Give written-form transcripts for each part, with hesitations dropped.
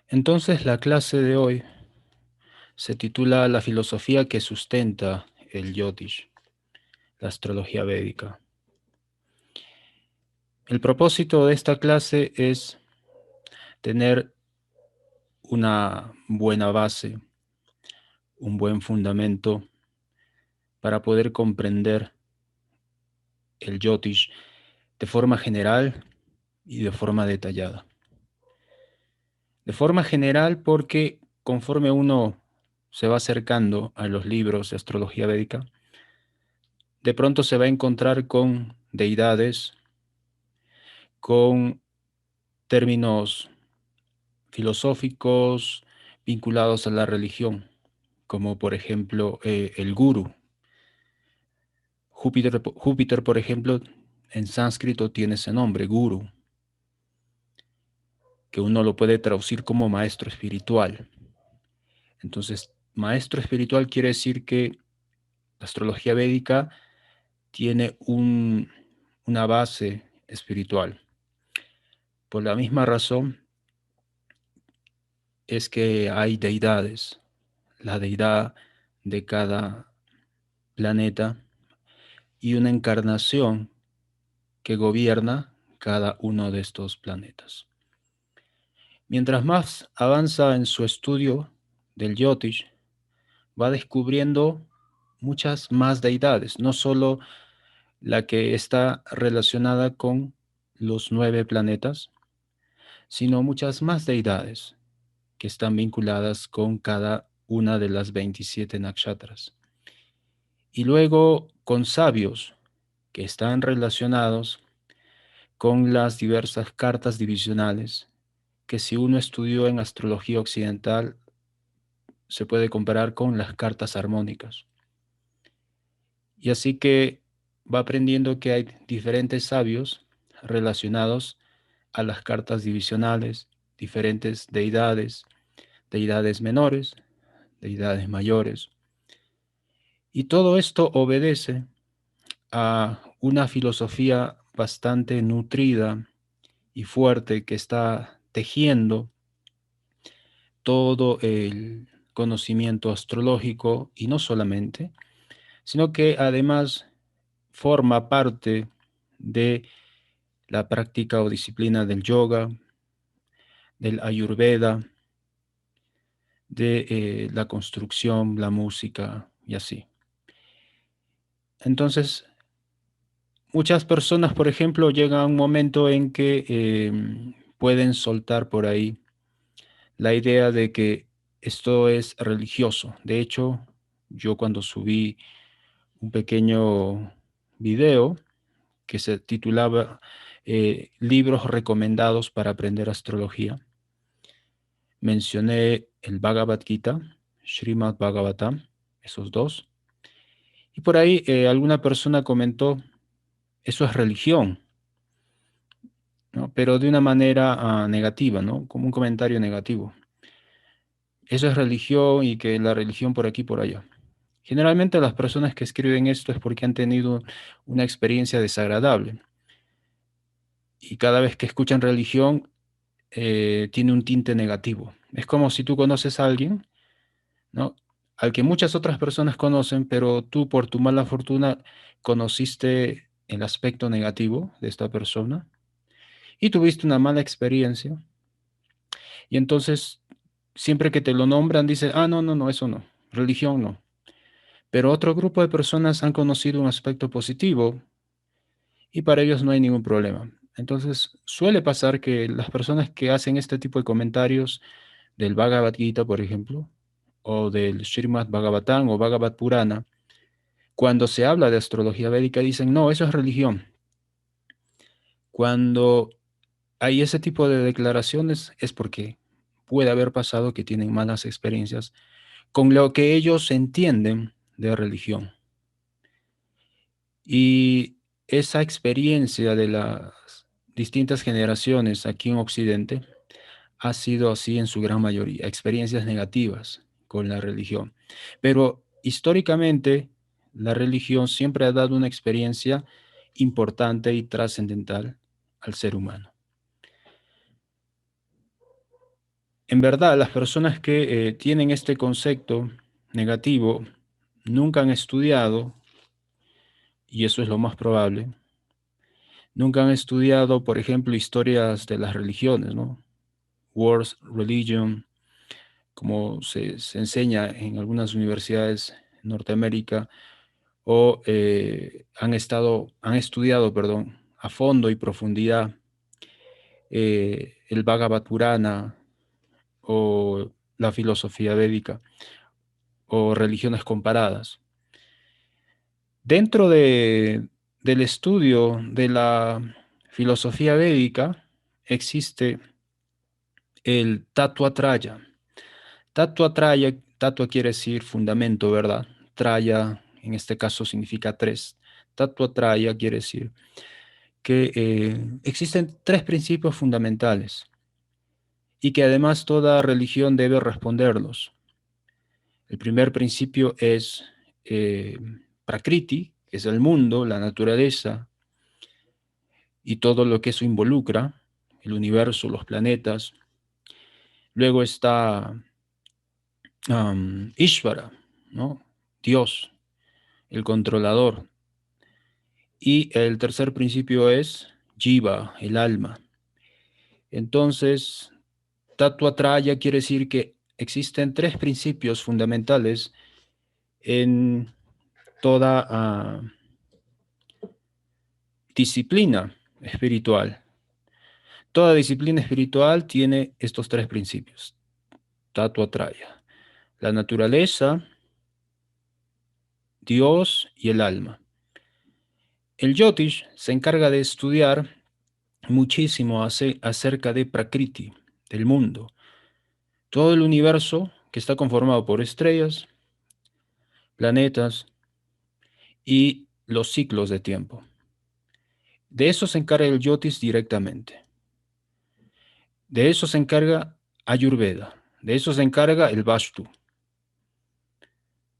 Entonces, la clase de hoy se titula La filosofía que sustenta el Jyotish, la astrología védica. El propósito de esta clase es tener una buena base, un buen fundamento para poder comprender el Jyotish de forma general y de forma detallada. De forma general porque conforme uno se va acercando a los libros de astrología védica, de pronto se va a encontrar con deidades, con términos filosóficos vinculados a la religión, como por ejemplo el guru. Júpiter, por ejemplo, en sánscrito tiene ese nombre, guru, que uno lo puede traducir como maestro espiritual. Entonces, maestro espiritual quiere decir que la astrología védica tiene una base espiritual. Por la misma razón es que hay deidades. La deidad de cada planeta y una encarnación que gobierna cada uno de estos planetas. Mientras más avanza en su estudio del Jyotish, va descubriendo muchas más deidades, no solo la que está relacionada con los 9 planetas, sino muchas más deidades que están vinculadas con cada una de las 27 nakshatras. Y luego con sabios que están relacionados con las diversas cartas divisionales que si uno estudió en astrología occidental se puede comparar con las cartas armónicas. Y así que va aprendiendo que hay diferentes sabios relacionados a las cartas divisionales, diferentes deidades, deidades menores, deidades mayores. Y todo esto obedece a una filosofía bastante nutrida y fuerte que está tejiendo todo el conocimiento astrológico y no solamente, sino que además forma parte de la práctica o disciplina del yoga, del ayurveda, de la construcción, la música y así. Entonces, muchas personas, por ejemplo, llegan a un momento en que pueden soltar por ahí la idea de que esto es religioso. De hecho, yo cuando subí un pequeño video que se titulaba Libros recomendados para aprender astrología, mencioné el Bhagavad Gita, Srimad Bhagavatam, esos dos, y por ahí alguna persona comentó, eso es religión, ¿no? Pero de una manera negativa, ¿no? Como un comentario negativo. Eso es religión y que la religión por aquí por allá. Generalmente las personas que escriben esto es porque han tenido una experiencia desagradable y cada vez que escuchan religión tiene un tinte negativo. Es como si tú conoces a alguien, ¿no? Al que muchas otras personas conocen, pero tú por tu mala fortuna conociste el aspecto negativo de esta persona y tuviste una mala experiencia y entonces siempre que te lo nombran dice, ah, no, no, no, eso no, religión no. Pero otro grupo de personas han conocido un aspecto positivo y para ellos no hay ningún problema. Entonces, suele pasar que las personas que hacen este tipo de comentarios del Bhagavad Gita, por ejemplo, o del Srimad Bhagavatam o Bhagavad Purana, cuando se habla de astrología védica dicen, no, eso es religión. Cuando hay ese tipo de declaraciones es porque puede haber pasado que tienen malas experiencias con lo que ellos entienden de religión. Y esa experiencia de las distintas generaciones aquí en Occidente ha sido así en su gran mayoría, experiencias negativas con la religión. Pero históricamente la religión siempre ha dado una experiencia importante y trascendental al ser humano. en verdad, las personas que tienen este concepto negativo nunca han estudiado, y eso es lo más probable, nunca han estudiado, por ejemplo, historias de las religiones, ¿no? World Religion, como se enseña en algunas universidades en Norteamérica, o han estudiado, perdón, a fondo y profundidad el Bhagavad Purana o la filosofía védica o religiones comparadas. Dentro del estudio de la filosofía védica existe el Tattva Traya. Tattva Traya, Tattva quiere decir fundamento, ¿verdad? Traya, en este caso, significa tres. Tattva Traya quiere decir que existen tres principios fundamentales y que además toda religión debe responderlos. El primer principio es Prakriti, que es el mundo, la naturaleza y todo lo que eso involucra, el universo, los planetas. Luego está Ishvara, ¿no? Dios, el controlador. Y el tercer principio es Jiva, el alma. Entonces, Tattva Traya quiere decir que existen tres principios fundamentales en toda disciplina espiritual. Toda disciplina espiritual tiene estos tres principios. Tattva Traya. La naturaleza, Dios y el alma. El Jyotish se encarga de estudiar muchísimo acerca de Prakriti, del mundo. Todo el universo que está conformado por estrellas, planetas y los ciclos de tiempo. De eso se encarga el Jyotish directamente. De eso se encarga Ayurveda. De eso se encarga el Vastu.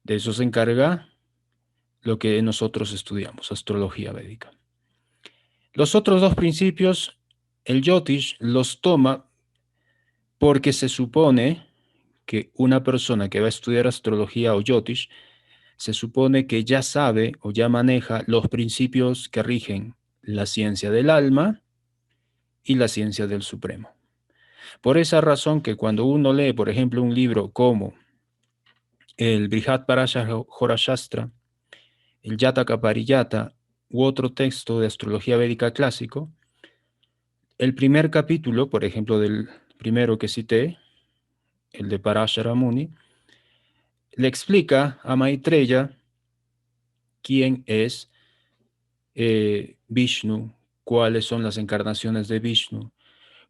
De eso se encarga lo que nosotros estudiamos, astrología védica. Los otros dos principios, el Jyotish los toma porque se supone que una persona que va a estudiar astrología o Jyotish, se supone que ya sabe o ya maneja los principios que rigen la ciencia del alma y la ciencia del Supremo. Por esa razón que cuando uno lee, por ejemplo, un libro como el Brihat Parashara Shastra, el Jataka Pariyata u otro texto de astrología védica clásico, el primer capítulo, por ejemplo, del primero que cité, el de Parashara Muni, le explica a Maitreya quién es Vishnu, cuáles son las encarnaciones de Vishnu,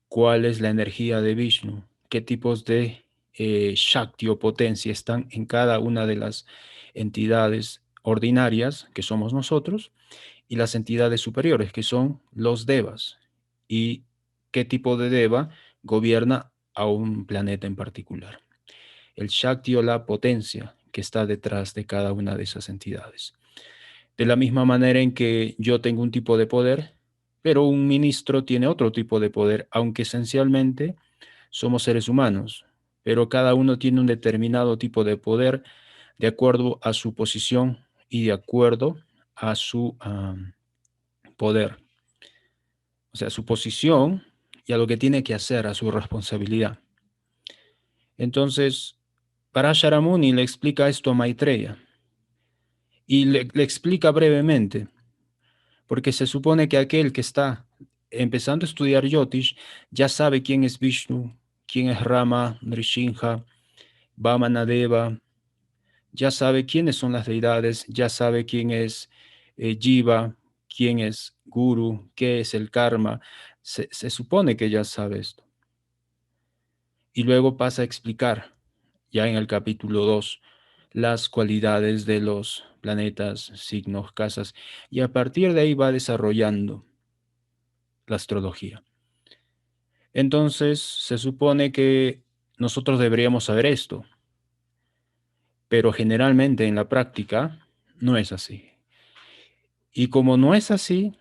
cuál es la energía de Vishnu, qué tipos de Shakti o potencia están en cada una de las entidades ordinarias que somos nosotros y las entidades superiores que son los devas y qué tipo de deva gobierna a un planeta en particular. El Shakti o la potencia que está detrás de cada una de esas entidades. De la misma manera en que yo tengo un tipo de poder, pero un ministro tiene otro tipo de poder, aunque esencialmente somos seres humanos, pero cada uno tiene un determinado tipo de poder de acuerdo a su posición y de acuerdo a su poder, o sea, su posición y a lo que tiene que hacer, a su responsabilidad. Entonces, Parasharamuni le explica esto a Maitreya y le explica brevemente, porque se supone que aquel que está empezando a estudiar Yotish ya sabe quién es Vishnu, quién es Rama, Nrishinha, Vamanadeva, ya sabe quiénes son las deidades, ya sabe quién es Jiva, quién es Guru, qué es el karma. Se supone que ya sabe esto. Y luego pasa a explicar, ya en el capítulo 2, las cualidades de los planetas, signos, casas, y a partir de ahí va desarrollando la astrología. Entonces, se supone que nosotros deberíamos saber esto, pero generalmente en la práctica no es así. Y como no es así,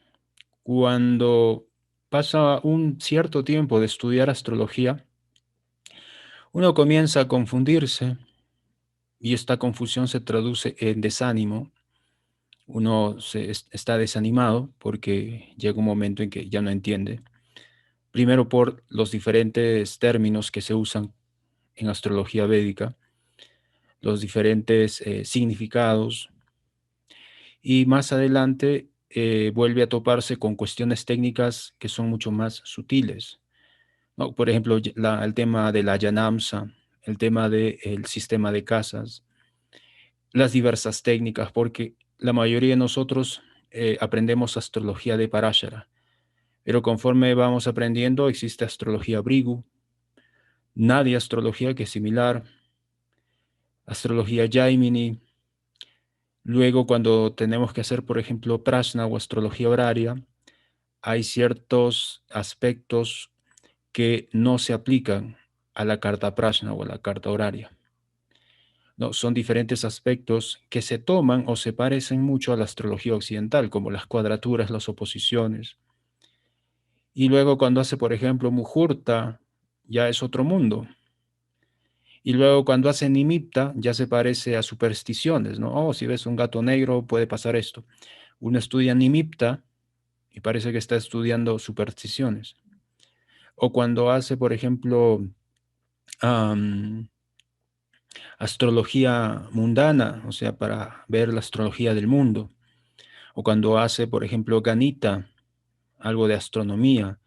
cuando pasa un cierto tiempo de estudiar astrología, uno comienza a confundirse y esta confusión se traduce en desánimo. Uno está desanimado porque llega un momento en que ya no entiende. Primero por los diferentes términos que se usan en astrología védica, los diferentes significados, y más adelante vuelve a toparse con cuestiones técnicas que son mucho más sutiles, ¿no? Por ejemplo, el tema de la Yanamsa, el tema del sistema de casas, las diversas técnicas, porque la mayoría de nosotros aprendemos astrología de Parashara, pero conforme vamos aprendiendo existe astrología Brigu, Nadia astrología que es similar, astrología Jaimini. Luego, cuando tenemos que hacer, por ejemplo, prashna o astrología horaria, hay ciertos aspectos que no se aplican a la carta prashna o a la carta horaria. No, son diferentes aspectos que se toman o se parecen mucho a la astrología occidental, como las cuadraturas, las oposiciones. Y luego cuando hace, por ejemplo, Muhurta, ya es otro mundo. Y luego cuando hace Nimipta, ya se parece a supersticiones, ¿no? Oh, si ves un gato negro, puede pasar esto. Uno estudia Nimipta y parece que está estudiando supersticiones. O cuando hace, por ejemplo, astrología mundana, o sea, para ver la astrología del mundo. O cuando hace, por ejemplo, Ganita, algo de astronomía,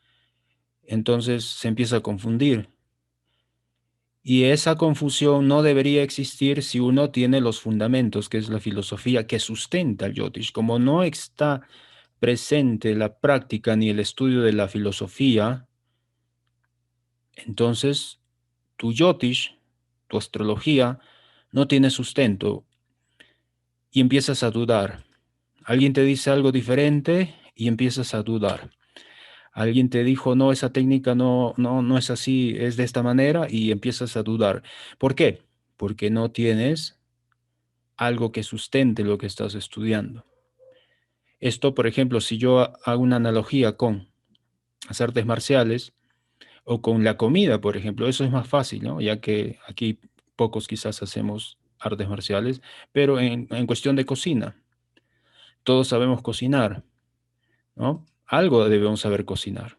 entonces se empieza a confundir. Y esa confusión no debería existir si uno tiene los fundamentos, que es la filosofía que sustenta el Yotish. Como no está presente la práctica ni el estudio de la filosofía, entonces tu Yotish, tu astrología, no tiene sustento y empiezas a dudar. Alguien te dice algo diferente y empiezas a dudar. Alguien te dijo, no, esa técnica no es así, es de esta manera, y empiezas a dudar. ¿Por qué? Porque no tienes algo que sustente lo que estás estudiando. Esto, por ejemplo, si yo hago una analogía con las artes marciales o con la comida, por ejemplo, eso es más fácil, ¿no? Ya que aquí pocos quizás hacemos artes marciales, pero en cuestión de cocina, todos sabemos cocinar, ¿no? Algo debemos saber cocinar.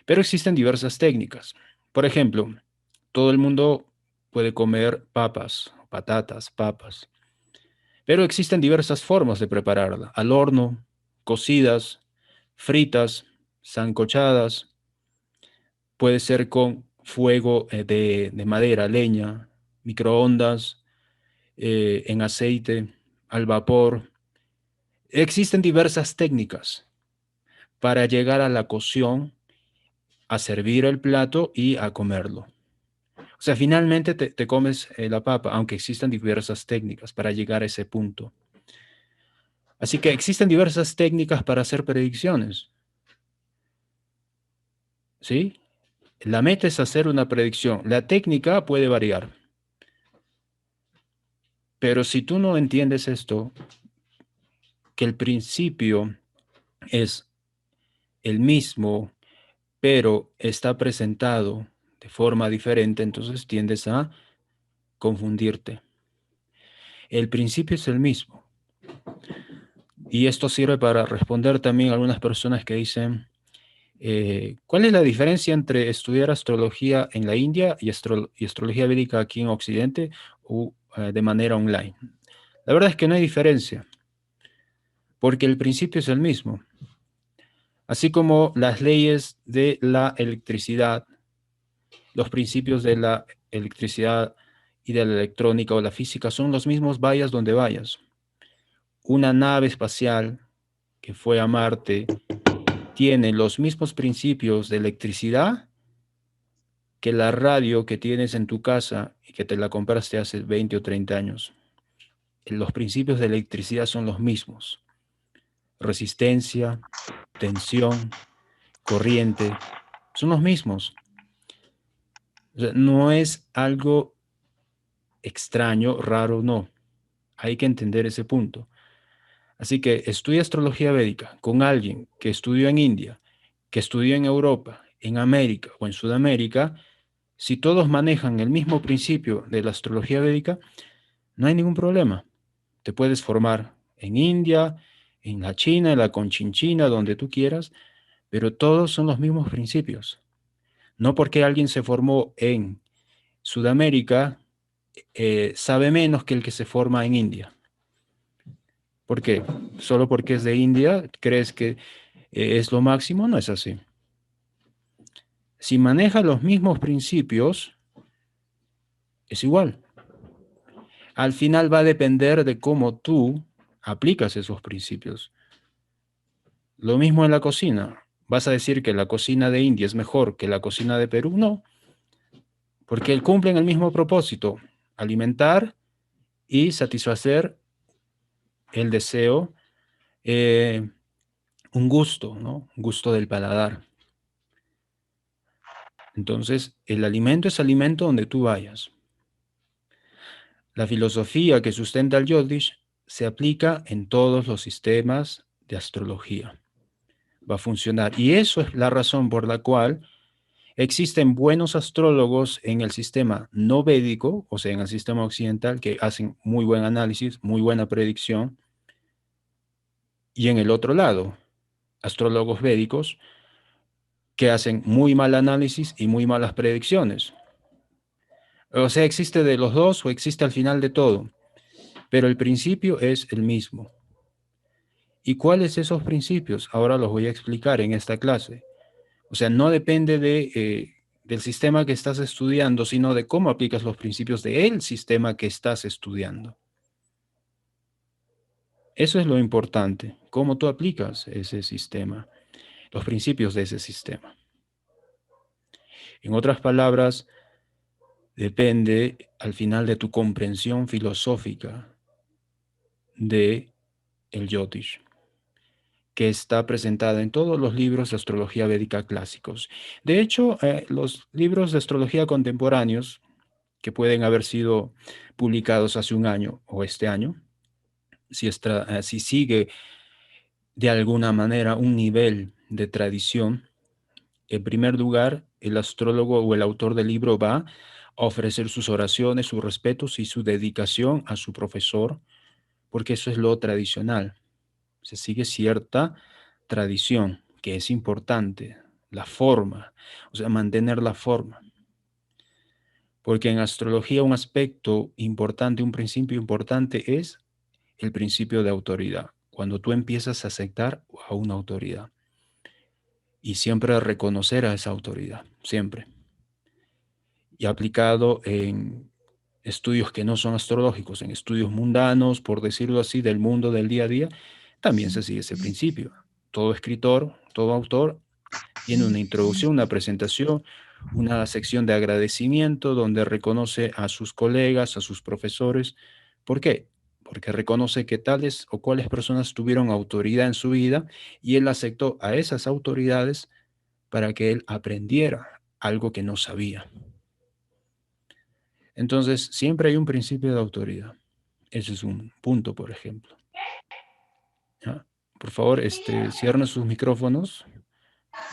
Pero existen diversas técnicas. Por ejemplo, todo el mundo puede comer papas, patatas, papas, pero existen diversas formas de prepararla. Al horno, cocidas, fritas, sancochadas, puede ser con fuego de madera, leña, microondas, en aceite, al vapor. Existen diversas técnicas para llegar a la cocción, a servir el plato y a comerlo. O sea, finalmente te comes la papa, aunque existan diversas técnicas para llegar a ese punto. Así que existen diversas técnicas para hacer predicciones, ¿sí? La meta es hacer una predicción. La técnica puede variar, pero si tú no entiendes esto, que el principio es el mismo, pero está presentado de forma diferente, entonces tiendes a confundirte. El principio es el mismo. Y esto sirve para responder también a algunas personas que dicen, ¿cuál es la diferencia entre estudiar astrología en la India y astrología védica aquí en Occidente o de manera online? La verdad es que no hay diferencia, porque el principio es el mismo. Así como las leyes de la electricidad, los principios de la electricidad y de la electrónica o la física son los mismos, vayas donde vayas. Una nave espacial que fue a Marte tiene los mismos principios de electricidad que la radio que tienes en tu casa y que te la compraste hace 20 o 30 años. Los principios de electricidad son los mismos. Resistencia, tensión, corriente, son los mismos. O sea, no es algo extraño, raro, no. Hay que entender ese punto. Así que estudia astrología védica con alguien que estudió en India, que estudió en Europa, en América o en Sudamérica, Si todos manejan el mismo principio de la astrología védica, no hay ningún problema. Te puedes formar en India, en la China, en la Conchinchina, donde tú quieras, pero todos son los mismos principios. No porque alguien se formó en Sudamérica, sabe menos que el que se forma en India. ¿Por qué? Solo porque es de India, ¿crees que es lo máximo? No es así. Si maneja los mismos principios, es igual. Al final va a depender de cómo tú aplicas esos principios. Lo mismo en la cocina. ¿Vas a decir que la cocina de India es mejor que la cocina de Perú? No, porque cumplen el mismo propósito, alimentar y satisfacer el deseo, eh, un gusto, ¿no? Un gusto del paladar. Entonces, el alimento es alimento donde tú vayas. La filosofía que sustenta el Jyotish se aplica en todos los sistemas de astrología. Va a funcionar. Y eso es la razón por la cual existen buenos astrólogos en el sistema no védico, o sea, en el sistema occidental, que hacen muy buen análisis, muy buena predicción. Y en el otro lado, astrólogos védicos que hacen muy mal análisis y muy malas predicciones. O sea, existe de los dos o existe al final de todo, pero el principio es el mismo. ¿Y cuáles esos principios? Ahora los voy a explicar en esta clase. O sea, no depende del sistema que estás estudiando, sino de cómo aplicas los principios del sistema que estás estudiando. Eso es lo importante, cómo tú aplicas ese sistema, los principios de ese sistema. En otras palabras, depende al final de tu comprensión filosófica de el Jyotish, que está presentada en todos los libros de astrología védica clásicos. De hecho, los libros de astrología contemporáneos, que pueden haber sido publicados hace un año o este año, si sigue de alguna manera un nivel de tradición, en primer lugar, el astrólogo o el autor del libro va a ofrecer sus oraciones, sus respetos y su dedicación a su profesor, porque eso es lo tradicional. Se sigue cierta tradición que es importante, la forma, o sea, mantener la forma. Porque en astrología un aspecto importante, un principio importante es el principio de autoridad. Cuando tú empiezas a aceptar a una autoridad y siempre reconocer a esa autoridad, siempre. Y aplicado en estudios que no son astrológicos, en estudios mundanos, por decirlo así, del mundo del día a día, también se sigue ese principio. Todo escritor, todo autor tiene una introducción, una presentación, una sección de agradecimiento donde reconoce a sus colegas, a sus profesores. ¿Por qué? Porque reconoce que tales o cuales personas tuvieron autoridad en su vida y él aceptó a esas autoridades para que él aprendiera algo que no sabía. Entonces, siempre hay un principio de autoridad. Ese es un punto, por ejemplo. ¿Ya? Por favor, cierren sus micrófonos.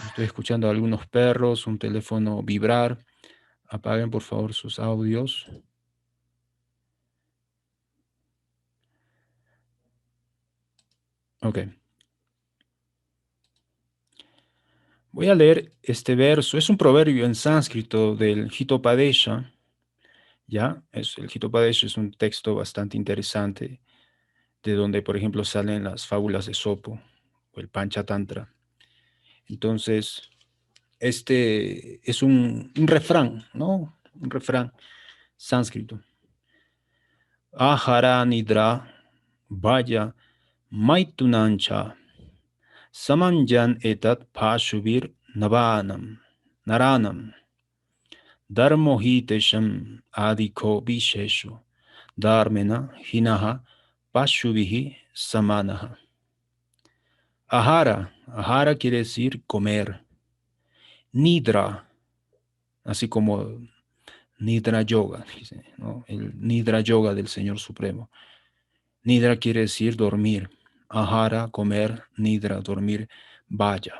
Estoy escuchando a algunos perros, un teléfono vibrar. Apaguen, por favor, sus audios. Ok. Voy a leer este verso. Es un proverbio en sánscrito del Hitopadesha. ¿Ya? El Hitopadesha es un texto bastante interesante, de donde, por ejemplo, salen las fábulas de Sopo o el Panchatantra. Entonces, este es un refrán, ¿no? Un refrán sánscrito. Ahara nidra vaya maitunancha samanjan etat pashubir naranam dharmohitesham adiko visheshu dharmena hinaha pashubihi samanaha. Ahara quiere decir comer. Nidra, así como Nidra Yoga, ¿no? El Nidra Yoga del Señor Supremo. Nidra quiere decir dormir. Ahara, comer. Nidra, dormir. Vaya.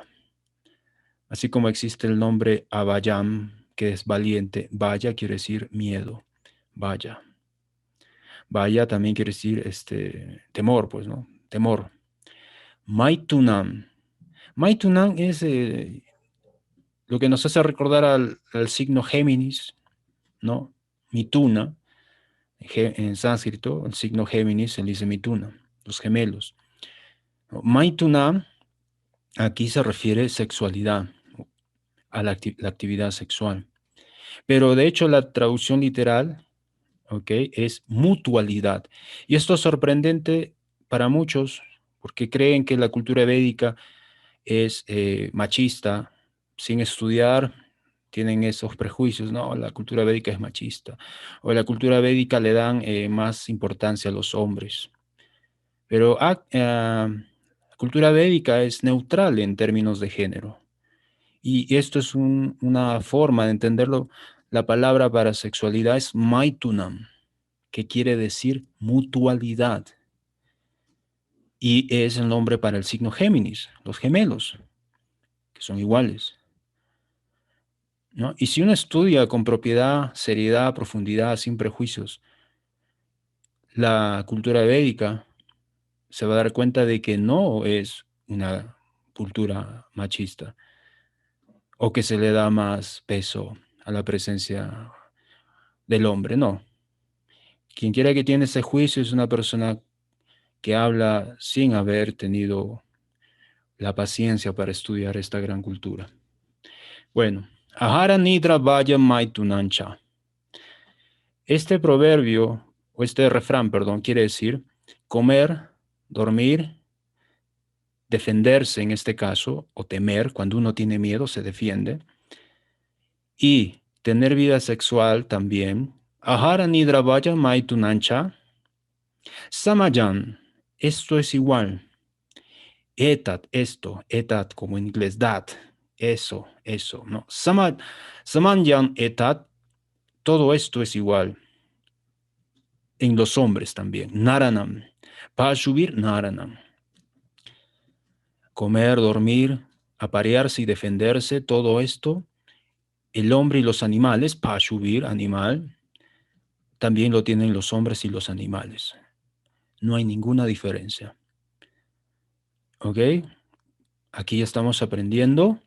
Así como existe el nombre Abhayam, que es valiente. Vaya quiere decir miedo. Vaya. Vaya también quiere decir temor, pues, ¿no? Temor. Maitunam. Maitunam es lo que nos hace recordar al signo Géminis, ¿no? Mituna, en sánscrito, el signo Géminis se le dice Mituna, los gemelos. Maitunam aquí se refiere sexualidad, a la actividad sexual. Pero de hecho la traducción literal, ¿ok? Es mutualidad. Y esto es sorprendente para muchos porque creen que la cultura védica es machista. Sin estudiar tienen esos prejuicios, no, la cultura védica es machista, o la cultura védica le dan más importancia a los hombres. Pero la cultura védica es neutral en términos de género. Y esto es una forma de entenderlo. La palabra para sexualidad es maitunam, que quiere decir mutualidad. Y es el nombre para el signo Géminis, los gemelos, que son iguales, ¿no? Y si uno estudia con propiedad, seriedad, profundidad, sin prejuicios, la cultura védica, se va a dar cuenta de que no es una cultura machista o que se le da más peso a la presencia del hombre, no. Quien quiera que tiene ese juicio es una persona que habla sin haber tenido la paciencia para estudiar esta gran cultura. Bueno, Ahara Nidra Vaya Maitunancha. Este proverbio, o este refrán, perdón, quiere decir comer, dormir, defenderse en este caso, o temer, cuando uno tiene miedo se defiende, y tener vida sexual también. Ahara Nidra Vaya Maitunancha. Samayan, esto es igual. Etat, esto, etat como en inglés, that, eso, ¿no? Samanyan etat, todo esto es igual en los hombres también. Naranam, para subir, naranam. Comer, dormir, aparearse y defenderse, todo esto, el hombre y los animales, para subir, animal, también lo tienen los hombres y los animales. No hay ninguna diferencia. ¿Ok? Aquí estamos aprendiendo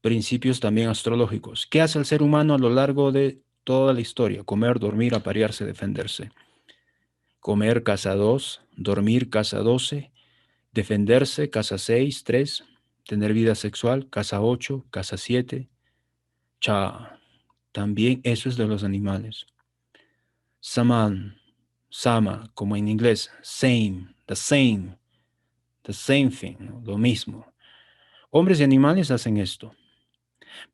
principios también astrológicos. ¿Qué hace el ser humano a lo largo de toda la historia? Comer, dormir, aparearse, defenderse. Comer, casa 2, dormir, casa 12, defenderse, casa 6, 3, tener vida sexual, casa 8, casa 7. Cha, también eso es de los animales. Saman, sama, como en inglés, the same thing, ¿no? Lo mismo. Hombres y animales hacen esto.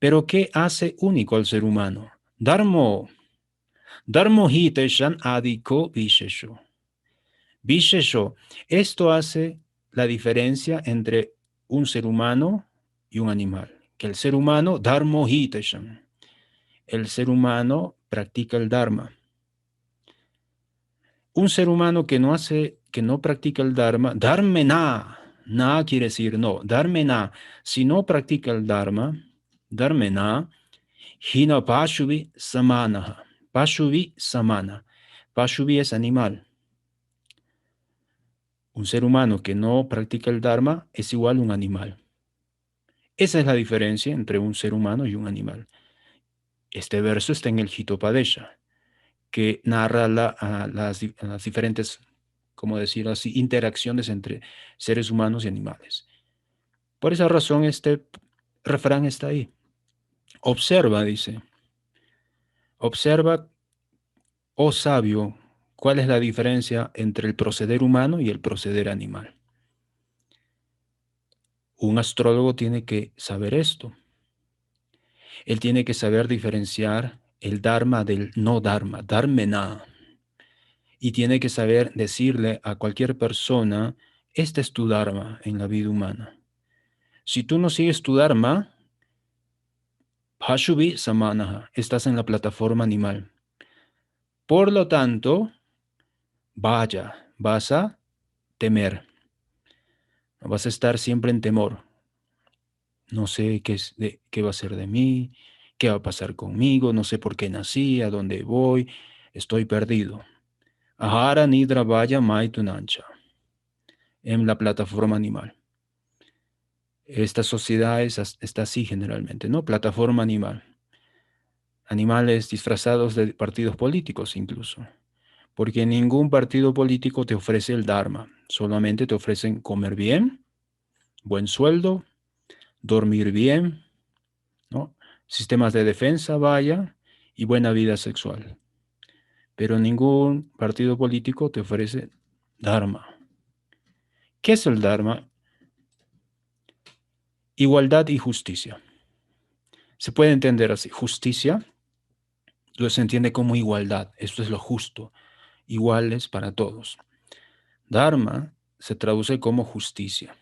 Pero ¿qué hace único al ser humano? Dharmo hiteshan adiko vishesho. Vishesho. Esto hace la diferencia entre un ser humano y un animal. Que el ser humano, dharmo hiteshan. El ser humano practica el dharma. Un ser humano que no hace, que no practica el dharma, dharmena. Na quiere decir no. Dharmena. Si no practica el dharma, dharmena. Hina Pashuvi Samanaha. Pashuvi Samana. Pashuvi es animal. Un ser humano que no practica el Dharma es igual a un animal. Esa es la diferencia entre un ser humano y un animal. Este verso está en el Hitopadesha, que narra las diferentes, como decir así, interacciones entre seres humanos y animales. Por esa razón este refrán está ahí. Observa, dice. Observa, oh sabio, cuál es la diferencia entre el proceder humano y el proceder animal. Un astrólogo tiene que saber esto. Él tiene que saber diferenciar el dharma del no dharma, dharmena. Y tiene que saber decirle a cualquier persona, este es tu dharma en la vida humana. Si tú no sigues tu dharma, pashubi samanaha, estás en la plataforma animal. Por lo tanto, vas a temer. Vas a estar siempre en temor. No sé qué va a ser de mí, ¿Qué va a pasar conmigo? No sé por qué nací, a dónde voy, estoy perdido. Ahara Nidra Vaya Maitunancha, en la plataforma animal. Esta sociedad está así generalmente, ¿no? Plataforma animal. Animales disfrazados de partidos políticos incluso. Porque ningún partido político te ofrece el Dharma. Solamente te ofrecen comer bien, buen sueldo, dormir bien, ¿no? Sistemas de defensa, vaya, y buena vida sexual. Pero ningún partido político te ofrece Dharma. ¿Qué es el Dharma? Igualdad y justicia. Se puede entender así. Justicia se entiende como igualdad. Esto es lo justo. Iguales para todos. Dharma se traduce como justicia.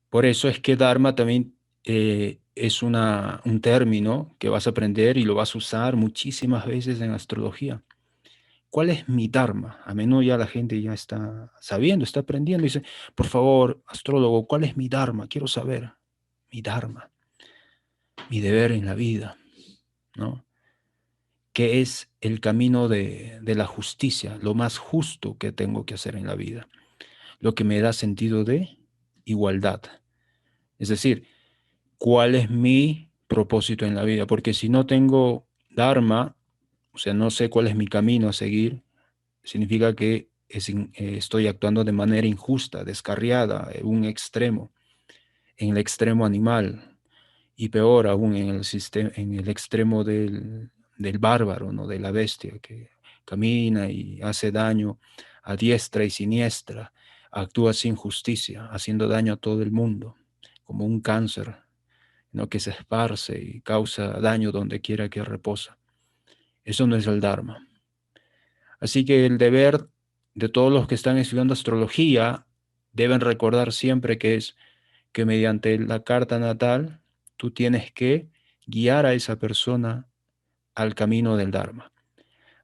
Por eso es que Dharma también es un término que vas a aprender y lo vas a usar muchísimas veces en astrología. ¿Cuál es mi Dharma? A menudo ya la gente ya está sabiendo, está aprendiendo. Dice, por favor, astrólogo, ¿cuál es mi Dharma? Quiero saber mi Dharma, mi deber en la vida, ¿no? ¿Qué es el camino de la justicia, lo más justo que tengo que hacer en la vida? Lo que me da sentido de igualdad. Es decir, ¿cuál es mi propósito en la vida? Porque si no tengo Dharma, o sea, no sé cuál es mi camino a seguir, significa que estoy actuando de manera injusta, descarriada, en un extremo, en el extremo animal, y peor aún en el extremo del bárbaro, ¿no? De la bestia que camina y hace daño a diestra y siniestra, actúa sin justicia, haciendo daño a todo el mundo, como un cáncer, ¿no? Que se esparce y causa daño donde quiera que reposa. Eso no es el Dharma. Así que el deber de todos los que están estudiando astrología deben recordar siempre que es que mediante la carta natal tú tienes que guiar a esa persona al camino del Dharma.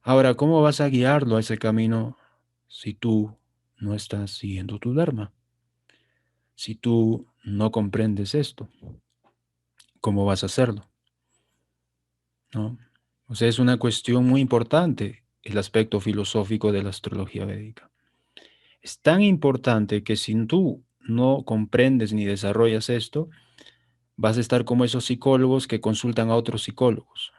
Ahora, ¿cómo vas a guiarlo a ese camino si tú no estás siguiendo tu Dharma? Si tú no comprendes esto, ¿cómo vas a hacerlo? ¿No? O sea, es una cuestión muy importante el aspecto filosófico de la astrología védica. Es tan importante que si tú no comprendes ni desarrollas esto, vas a estar como esos psicólogos que consultan a otros psicólogos,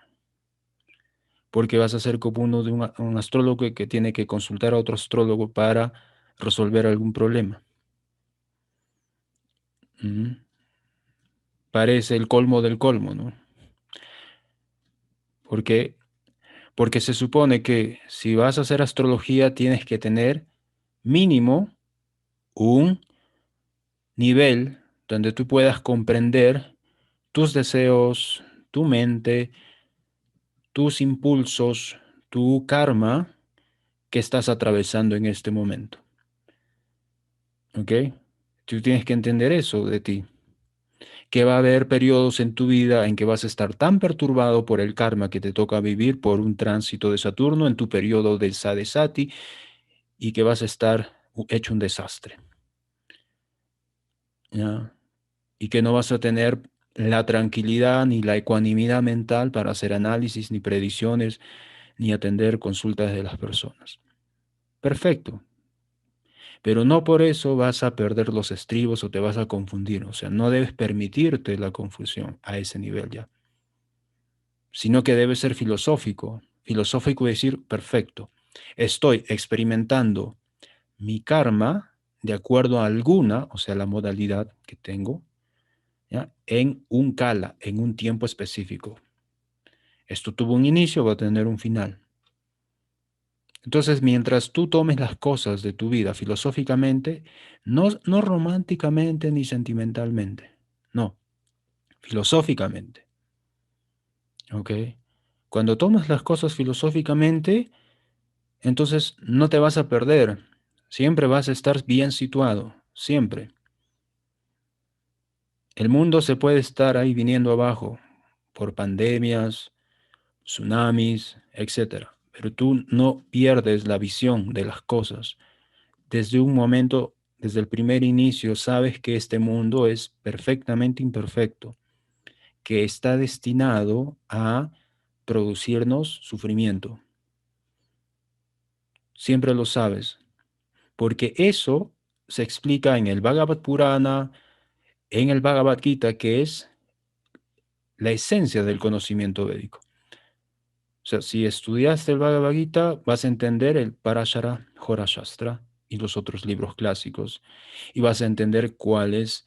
porque vas a ser como uno de un astrólogo que tiene que consultar a otro astrólogo para resolver algún problema. Ujú. Parece el colmo del colmo, ¿no? Porque, porque se supone que si vas a hacer astrología tienes que tener mínimo un nivel donde tú puedas comprender tus deseos, tu mente, tus impulsos, tu karma que estás atravesando en este momento. ¿Ok? Tú tienes que entender eso de ti, que va a haber periodos en tu vida en que vas a estar tan perturbado por el karma que te toca vivir por un tránsito de Saturno en tu periodo de Sadesati y que vas a estar hecho un desastre, ¿ya? Y que no vas a tener la tranquilidad ni la ecuanimidad mental para hacer análisis, ni predicciones, ni atender consultas de las personas. Perfecto, pero no por eso vas a perder los estribos o te vas a confundir. O sea, no debes permitirte la confusión a ese nivel ya, sino que debe ser filosófico. Filosófico es decir, perfecto, estoy experimentando mi karma de acuerdo a alguna, o sea, la modalidad que tengo, ¿ya? En un kala, en un tiempo específico. Esto tuvo un inicio, va a tener un final. Entonces, mientras tú tomes las cosas de tu vida filosóficamente, no románticamente ni sentimentalmente, no, filosóficamente, ¿ok? Cuando tomas las cosas filosóficamente, entonces no te vas a perder, siempre vas a estar bien situado, siempre. El mundo se puede estar ahí viniendo abajo por pandemias, tsunamis, etcétera, pero tú no pierdes la visión de las cosas. Desde un momento, desde el primer inicio, sabes que este mundo es perfectamente imperfecto, que está destinado a producirnos sufrimiento. Siempre lo sabes, porque eso se explica en el Bhagavad Purana, en el Bhagavad Gita, que es la esencia del conocimiento védico. O sea, si estudiaste el Bhagavad Gita, vas a entender el Parashara Horashastra y los otros libros clásicos, y vas a entender cuál es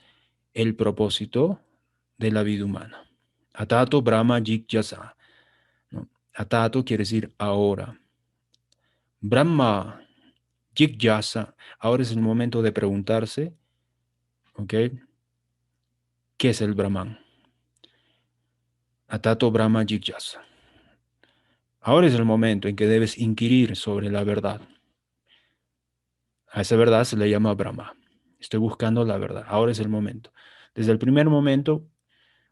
el propósito de la vida humana. Atato Brahma Jigyasa, ¿no? Atato quiere decir ahora. Brahma Jigyasa, ahora es el momento de preguntarse, ¿ok? ¿Qué es el Brahman? Atato Brahma Jigyasa. Ahora es el momento en que debes inquirir sobre la verdad. A esa verdad se le llama Brahma. Estoy buscando la verdad. Ahora es el momento. Desde el primer momento,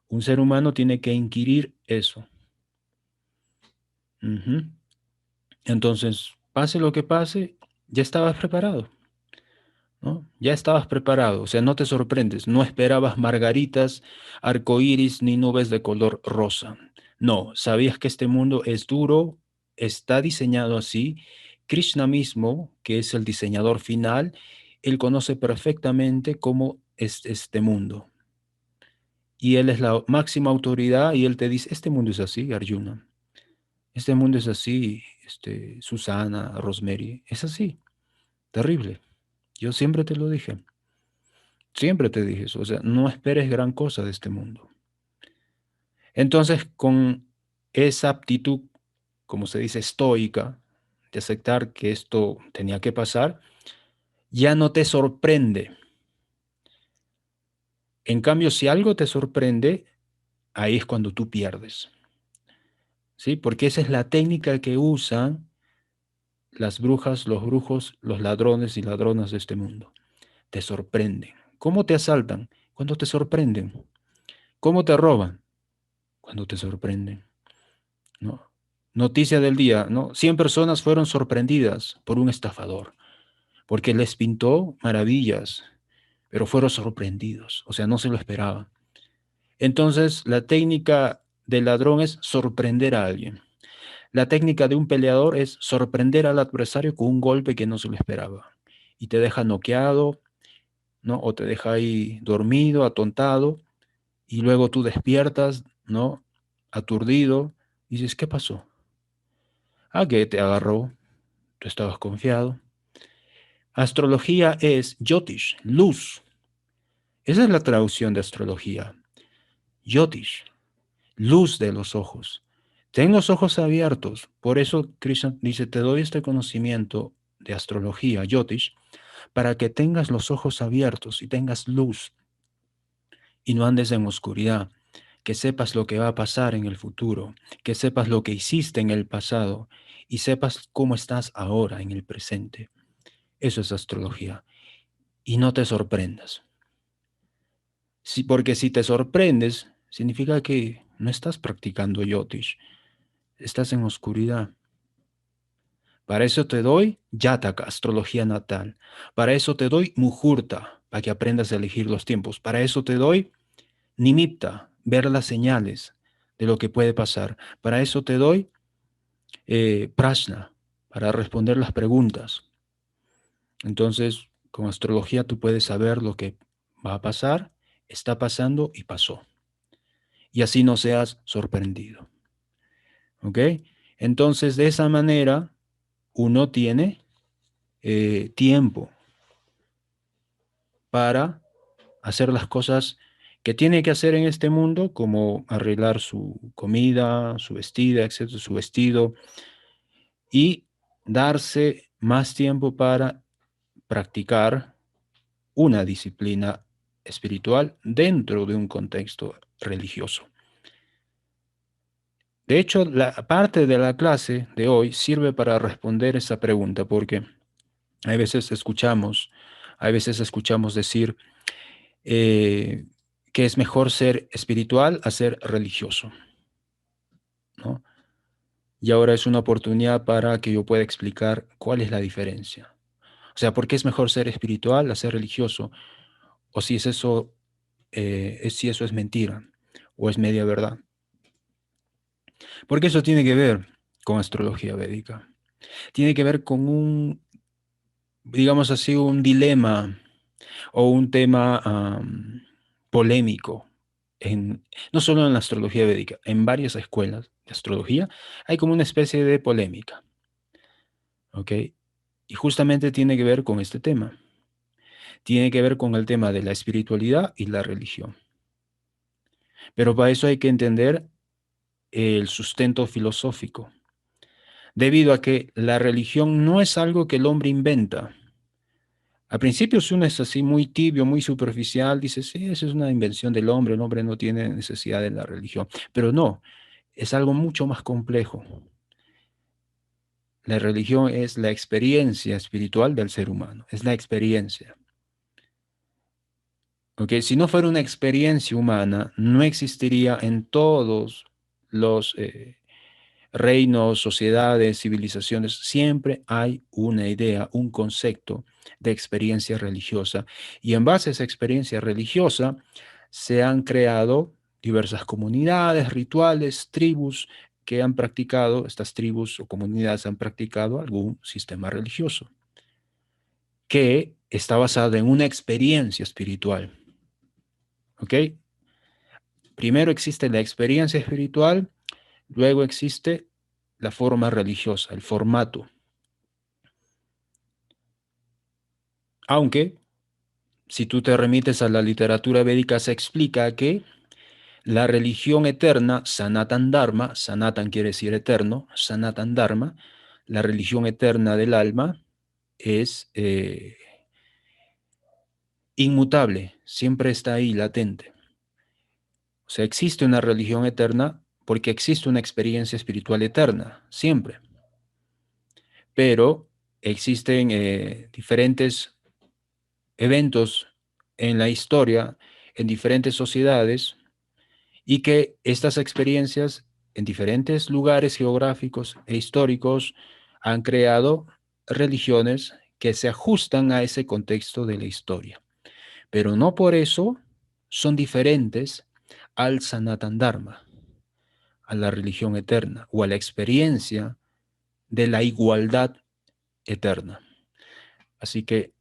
un ser humano tiene que inquirir eso. Ujú. Entonces, pase lo que pase, ya estabas preparado, ¿no? Ya estabas preparado, o sea, no te sorprendes, no esperabas margaritas, arcoíris ni nubes de color rosa. No, sabías que este mundo es duro, está diseñado así. Krishna mismo, que es el diseñador final, él conoce perfectamente cómo es este mundo. Y él es la máxima autoridad y él te dice, este mundo es así, Arjuna. Este mundo es así, Susana, Rosemary, es así, terrible. Yo siempre te lo dije, siempre te dije eso, o sea, no esperes gran cosa de este mundo. Entonces, con esa aptitud, como se dice, estoica, de aceptar que esto tenía que pasar, ya no te sorprende. En cambio, si algo te sorprende, ahí es cuando tú pierdes, ¿sí? Porque esa es la técnica que usan las brujas, los brujos, los ladrones y ladronas de este mundo. Te sorprenden. ¿Cómo te asaltan? Cuando te sorprenden. ¿Cómo te roban? Cuando te sorprenden, ¿no? Noticia del día, ¿no? 100 personas fueron sorprendidas por un estafador, porque les pintó maravillas, pero fueron sorprendidos, o sea, no se lo esperaban. Entonces, la técnica del ladrón es sorprender a alguien. La técnica de un peleador es sorprender al adversario con un golpe que no se lo esperaba y te deja noqueado, ¿no? O te deja ahí dormido, atontado, y luego tú despiertas, ¿no? Aturdido, y dices, ¿qué pasó? Ah, que te agarró, tú estabas confiado. Astrología es Yotish, luz. Esa es la traducción de astrología. Yotish, luz de los ojos. Ten los ojos abiertos. Por eso Krishna dice, te doy este conocimiento de astrología, Yotish, para que tengas los ojos abiertos y tengas luz y no andes en oscuridad, que sepas lo que va a pasar en el futuro, que sepas lo que hiciste en el pasado y sepas cómo estás ahora en el presente. Eso es astrología. Y no te sorprendas. Porque si te sorprendes, significa que no estás practicando Yotish, estás en oscuridad. Para eso te doy Jataka, astrología natal. Para eso te doy Muhurta, para que aprendas a elegir los tiempos. Para eso te doy Nimitta, ver las señales de lo que puede pasar. Para eso te doy Prashna, para responder las preguntas. Entonces, con astrología tú puedes saber lo que va a pasar, está pasando y pasó. Y así no seas sorprendido. ¿Ok? Entonces, de esa manera, uno tiene tiempo para hacer las cosas que tiene que hacer en este mundo, como arreglar su comida, su vestida, etcétera, su vestido, y darse más tiempo para practicar una disciplina espiritual dentro de un contexto religioso. De hecho, la parte de la clase de hoy sirve para responder esa pregunta, porque hay veces escuchamos decir eh, que es mejor ser espiritual a ser religioso, ¿no? Y ahora es una oportunidad para que yo pueda explicar cuál es la diferencia. O sea, ¿por qué es mejor ser espiritual a ser religioso? O si es eso, si eso es mentira. o es media verdad. Porque eso tiene que ver con astrología védica. Tiene que ver con un, digamos así, un dilema o un tema polémico, no solo en la astrología védica, en varias escuelas de astrología hay como una especie de polémica, ¿ok? Y justamente tiene que ver con este tema. Tiene que ver con el tema de la espiritualidad y la religión. Pero para eso hay que entender el sustento filosófico, debido a que la religión no es algo que el hombre inventa. Al principio, si uno es así muy tibio, muy superficial, dice, sí, eso es una invención del hombre, el hombre no tiene necesidad de la religión. Pero no, es algo mucho más complejo. La religión es la experiencia espiritual del ser humano, es la experiencia. ¿Ok? Si no fuera una experiencia humana, no existiría en todos los reinos, sociedades, civilizaciones, siempre hay una idea, un concepto de experiencia religiosa. Y en base a esa experiencia religiosa se han creado diversas comunidades, rituales, tribus que han practicado, estas tribus o comunidades han practicado algún sistema religioso que está basado en una experiencia espiritual. ¿Ok? Primero existe la experiencia espiritual, luego existe la forma religiosa, el formato. Aunque, si tú te remites a la literatura védica, se explica que la religión eterna, Sanatan Dharma, Sanatan quiere decir eterno, Sanatan Dharma, la religión eterna del alma es inmutable, siempre está ahí latente. O sea, existe una religión eterna porque existe una experiencia espiritual eterna, siempre. Pero existen diferentes eventos en la historia, en diferentes sociedades, y que estas experiencias en diferentes lugares geográficos e históricos han creado religiones que se ajustan a ese contexto de la historia. Pero no por eso son diferentes al Sanatan Dharma, a la religión eterna o a la experiencia de la igualdad eterna. Así que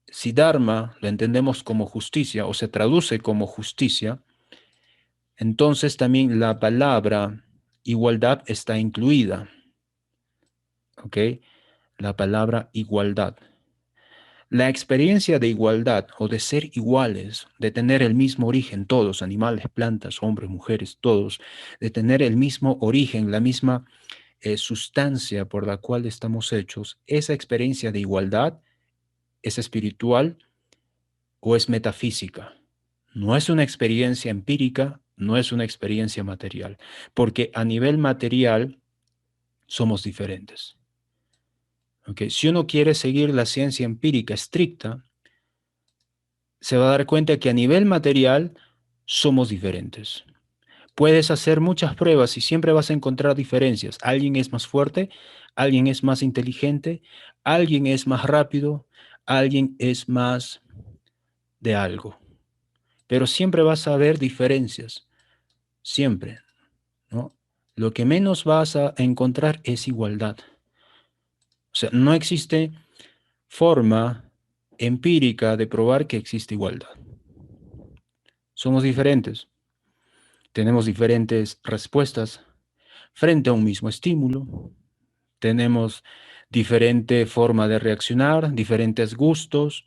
si Dharma lo entendemos como justicia o se traduce como justicia, entonces también la palabra igualdad está incluida, ¿ok? La palabra igualdad. La experiencia de igualdad o de ser iguales, de tener el mismo origen, todos, animales, plantas, hombres, mujeres, todos, de tener el mismo origen, la misma sustancia por la cual estamos hechos, esa experiencia de igualdad es espiritual o es metafísica. No es una experiencia empírica, no es una experiencia material, porque a nivel material somos diferentes. ¿Ok? Si uno quiere seguir la ciencia empírica estricta, se va a dar cuenta que a nivel material somos diferentes. Puedes hacer muchas pruebas y siempre vas a encontrar diferencias. Alguien es más fuerte, alguien es más inteligente, alguien es más rápido, alguien es más de algo. Pero siempre vas a ver diferencias, siempre, ¿no? Lo que menos vas a encontrar es igualdad. O sea, no existe forma empírica de probar que existe igualdad. Somos diferentes, tenemos diferentes respuestas frente a un mismo estímulo, tenemos diferente forma de reaccionar, diferentes gustos.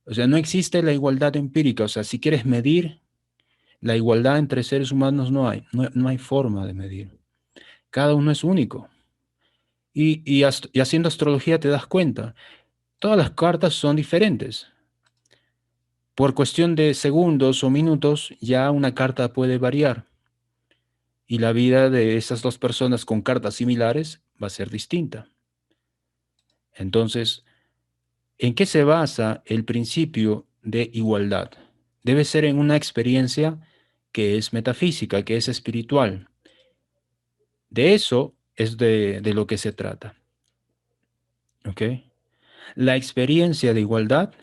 O sea, no existe la igualdad empírica. O sea, si quieres medir la igualdad entre seres humanos, no hay forma de medir. Cada uno es único. Y haciendo astrología te das cuenta, todas las cartas son diferentes. Por cuestión de segundos o minutos, ya una carta puede variar. Y la vida de esas dos personas con cartas similares va a ser distinta. Entonces, ¿en qué se basa el principio de igualdad? Debe ser en una experiencia que es metafísica, que es espiritual. De eso es de lo que se trata. ¿Ok? La experiencia de igualdad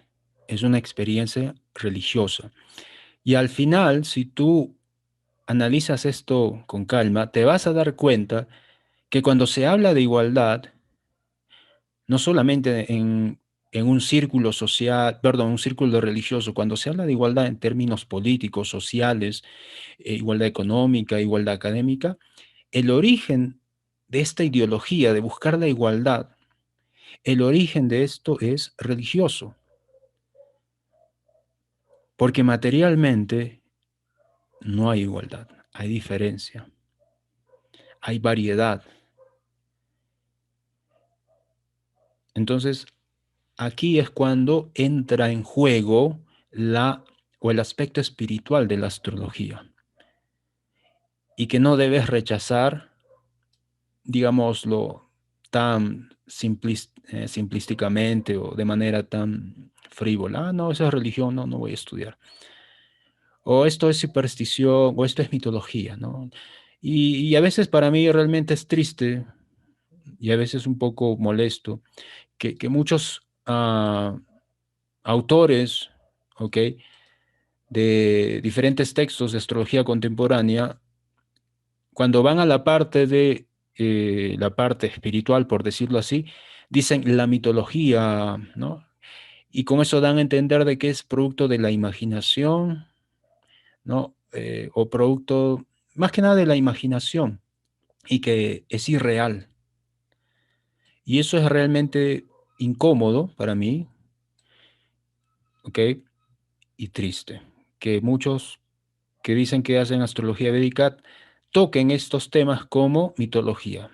es una experiencia religiosa. Y al final, si tú analizas esto con calma, te vas a dar cuenta que cuando se habla de igualdad, no solamente en un círculo social, perdón, un círculo religioso, cuando se habla de igualdad en términos políticos, sociales, igualdad económica, igualdad académica, el origen de esta ideología de buscar la igualdad, el origen de esto es religioso, porque materialmente no hay igualdad, hay diferencia, hay variedad. Entonces, aquí es cuando entra en juego la o el aspecto espiritual de la astrología y que no debes rechazar, digámoslo, tan simplísticamente o de manera tan frívola. Ah, no, esa es religión, no, no voy a estudiar. O esto es superstición, o esto es mitología, ¿no? Y a veces para mí realmente es triste y a veces un poco molesto que muchos autores, ¿ok? De diferentes textos de astrología contemporánea, cuando van a la parte de la parte espiritual, por decirlo así, dicen la mitología, ¿no? Y con eso dan a entender de que es producto de la imaginación, ¿no? O producto, más que nada de la imaginación, y que es irreal. Y eso es realmente incómodo para mí, ¿ok? Y triste. Que muchos que dicen que hacen astrología védica toquen estos temas como mitología.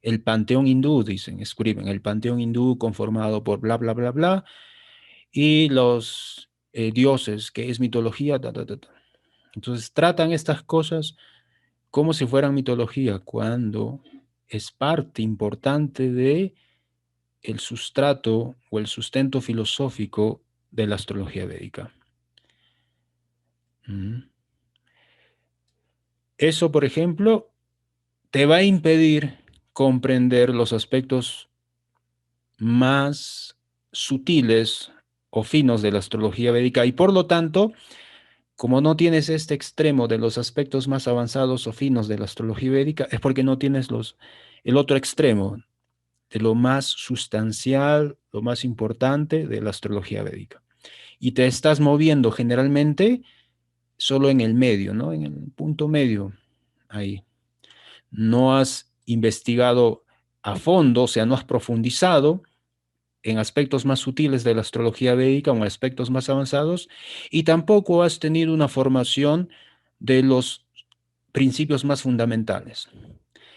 El panteón hindú, dicen, escriben, el panteón hindú conformado por bla, bla, bla, bla, y los dioses, que es mitología, ta, ta, ta, ta. Entonces tratan estas cosas como si fueran mitología, cuando es parte importante de el sustrato o el sustento filosófico de la astrología védica. Eso, por ejemplo, te va a impedir comprender los aspectos más sutiles o finos de la astrología védica y por lo tanto, como no tienes este extremo de los aspectos más avanzados o finos de la astrología védica, es porque no tienes el otro extremo de lo más sustancial, lo más importante de la astrología védica. Y te estás moviendo generalmente solo en el medio, ¿no? En el punto medio, ahí. No has investigado a fondo, o sea, no has profundizado en aspectos más sutiles de la astrología védica o en aspectos más avanzados, y tampoco has tenido una formación de los principios más fundamentales,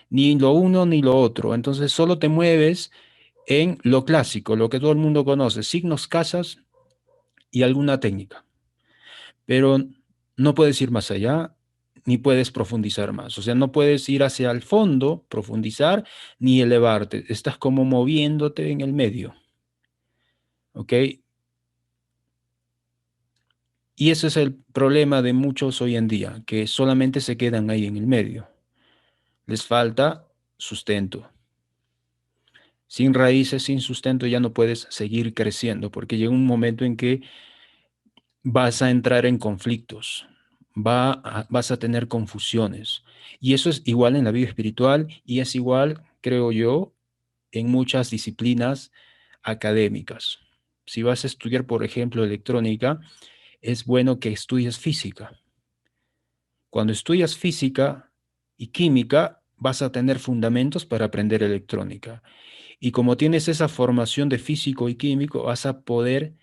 ni lo uno ni lo otro. Entonces solo te mueves en lo clásico, lo que todo el mundo conoce, signos, casas y alguna técnica, pero no puedes ir más allá ni puedes profundizar más. O sea, no puedes ir hacia el fondo, profundizar, ni elevarte. Estás como moviéndote en el medio. ¿Ok? Y ese es el problema de muchos hoy en día, que solamente se quedan ahí en el medio. Les falta sustento. Sin raíces, sin sustento, ya no puedes seguir creciendo, porque llega un momento en que vas a entrar en conflictos, vas a tener confusiones. Y eso es igual en la vida espiritual y es igual, creo yo, en muchas disciplinas académicas. Si vas a estudiar, por ejemplo, electrónica, es bueno que estudies física. Cuando estudias física y química, vas a tener fundamentos para aprender electrónica. Y como tienes esa formación de físico y químico, vas a poder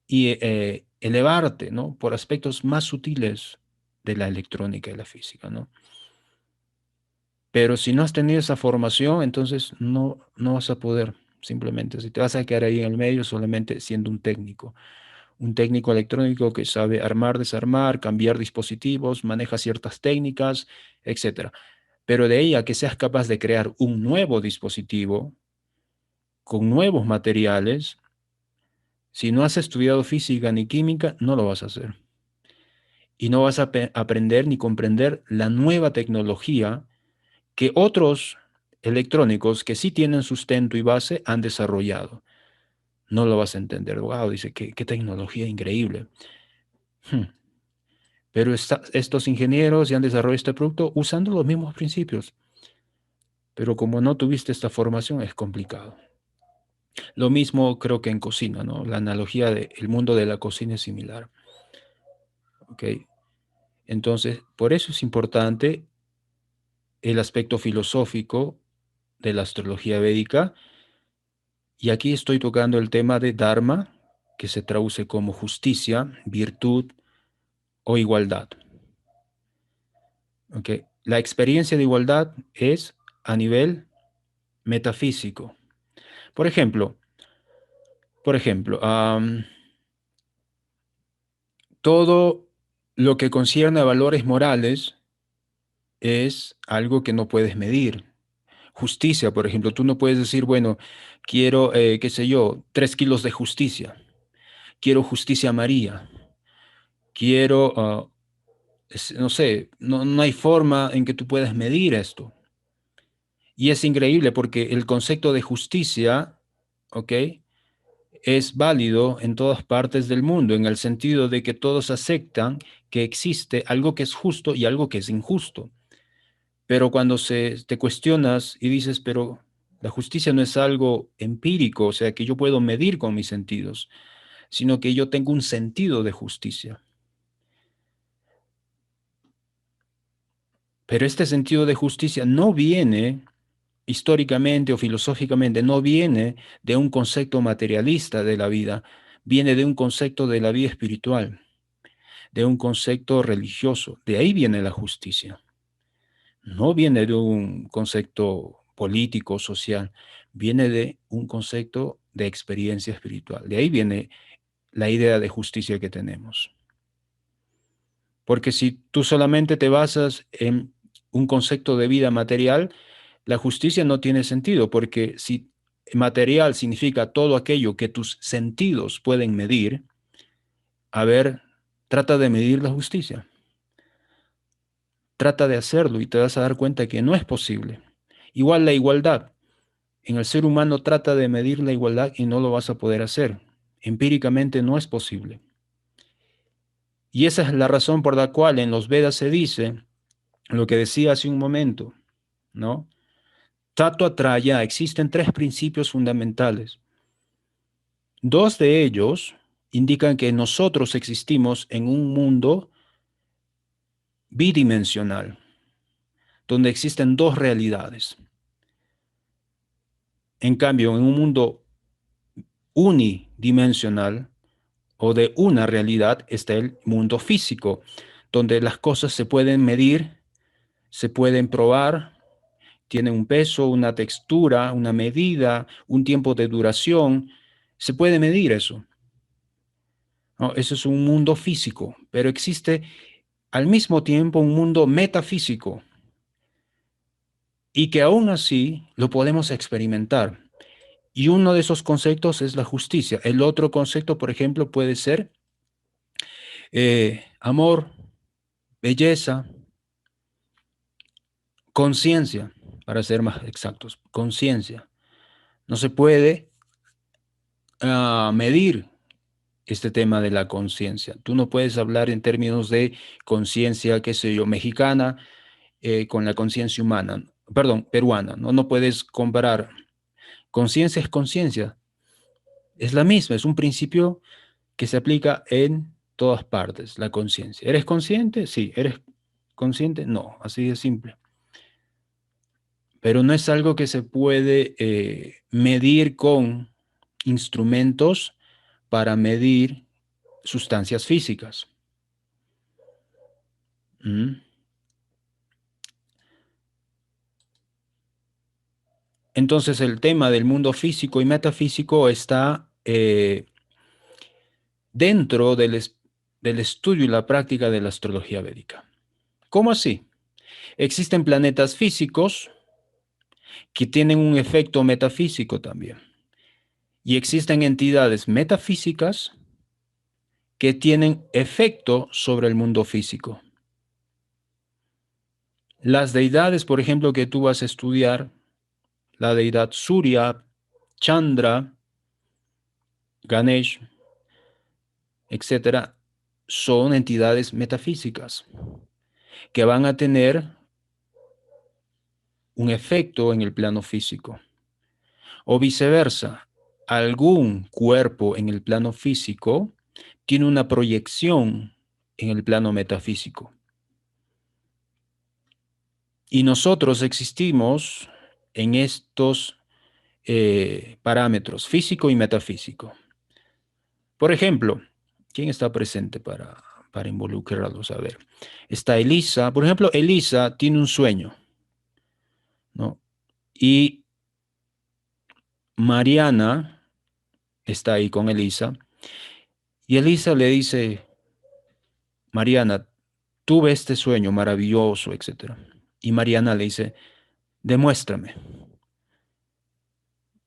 elevarte, ¿no? Por aspectos más sutiles de la electrónica y la física, ¿no? Pero si no has tenido esa formación, entonces no vas a poder, simplemente. Si te vas a quedar ahí en el medio solamente siendo un técnico electrónico que sabe armar, desarmar, cambiar dispositivos, maneja ciertas técnicas, etcétera. Pero de ahí a que seas capaz de crear un nuevo dispositivo con nuevos materiales, si no has estudiado física ni química, no lo vas a hacer. Y no vas a aprender ni comprender la nueva tecnología que otros electrónicos que sí tienen sustento y base han desarrollado. No lo vas a entender. Wow, dice, qué tecnología increíble. Hmm. Pero estos ingenieros ya han desarrollado este producto usando los mismos principios. Pero como no tuviste esta formación, es complicado. Lo mismo creo que en cocina, ¿no? La analogía del mundo de la cocina es similar. ¿Ok? Entonces, por eso es importante el aspecto filosófico de la astrología védica. Y aquí estoy tocando el tema de Dharma, que se traduce como justicia, virtud o igualdad. ¿Ok? La experiencia de igualdad es a nivel metafísico. Por ejemplo, por ejemplo, todo lo que concierne a valores morales es algo que no puedes medir. Justicia, por ejemplo, tú no puedes decir, bueno, quiero, qué sé yo, 3 kilos de justicia, quiero justicia María, quiero, no sé, no hay forma en que tú puedas medir esto. Y es increíble porque el concepto de justicia, ¿ok? Es válido en todas partes del mundo, en el sentido de que todos aceptan que existe algo que es justo y algo que es injusto. Pero cuando te cuestionas y dices, pero la justicia no es algo empírico, o sea, que yo puedo medir con mis sentidos, sino que yo tengo un sentido de justicia. Pero este sentido de justicia no viene históricamente o filosóficamente, no viene de un concepto materialista de la vida, viene de un concepto de la vida espiritual, de un concepto religioso. De ahí viene la justicia. No viene de un concepto político, social, viene de un concepto de experiencia espiritual. De ahí viene la idea de justicia que tenemos. Porque si tú solamente te basas en un concepto de vida material, la justicia no tiene sentido, porque si material significa todo aquello que tus sentidos pueden medir, a ver, trata de medir la justicia. Trata de hacerlo y te vas a dar cuenta que no es posible. Igual la igualdad. En el ser humano trata de medir la igualdad y no lo vas a poder hacer. Empíricamente no es posible. Y esa es la razón por la cual en los Vedas se dice lo que decía hace un momento, ¿no? Tattva Traya, existen 3 principios fundamentales. 2 de ellos indican que nosotros existimos en un mundo bidimensional, donde existen 2 realidades. En cambio, en un mundo unidimensional o de una realidad está el mundo físico, donde las cosas se pueden medir, se pueden probar, tienen un peso, una textura, una medida, un tiempo de duración. Se puede medir eso, ¿no? Eso es un mundo físico, pero existe al mismo tiempo un mundo metafísico y que aún así lo podemos experimentar. Y uno de esos conceptos es la justicia. El otro concepto, por ejemplo, puede ser amor, belleza, conciencia, para ser más exactos, conciencia. No se puede medir este tema de la conciencia. Tú no puedes hablar en términos de conciencia, qué sé yo, mexicana con la conciencia humana, perdón, peruana, ¿no? No puedes comparar. Conciencia es conciencia, es la misma, es un principio que se aplica en todas partes, la conciencia. ¿Eres consciente? Sí. ¿Eres consciente? No, así de simple. Pero no es algo que se puede medir con instrumentos para medir sustancias físicas. ¿Mm? Entonces el tema del mundo físico y metafísico está dentro del estudio y la práctica de la astrología védica. ¿Cómo así? Existen planetas físicos que tienen un efecto metafísico también. Y existen entidades metafísicas que tienen efecto sobre el mundo físico. Las deidades, por ejemplo, que tú vas a estudiar, la deidad Surya, Chandra, Ganesh, etcétera, son entidades metafísicas que van a tener un efecto en el plano físico. O viceversa, algún cuerpo en el plano físico tiene una proyección en el plano metafísico. Y nosotros existimos en estos parámetros, físico y metafísico. Por ejemplo, ¿quién está presente para involucrarlos? A ver, está Elisa. Por ejemplo, Elisa tiene un sueño, ¿no? Y Mariana está ahí con Elisa. Y Elisa le dice, Mariana, tuve este sueño maravilloso, etcétera. Y Mariana le dice, demuéstrame.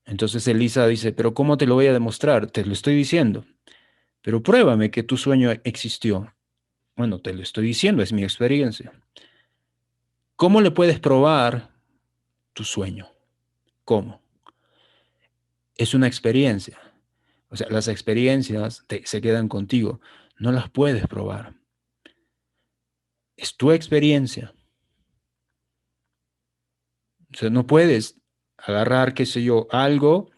Entonces Elisa dice, pero ¿cómo te lo voy a demostrar? Te lo estoy diciendo. Pero pruébame que tu sueño existió. Bueno, te lo estoy diciendo, es mi experiencia. ¿Cómo le puedes probar tu sueño? ¿Cómo? Es una experiencia. O sea, las experiencias se quedan contigo. No las puedes probar. Es tu experiencia. O sea, no puedes agarrar, qué sé yo, algo,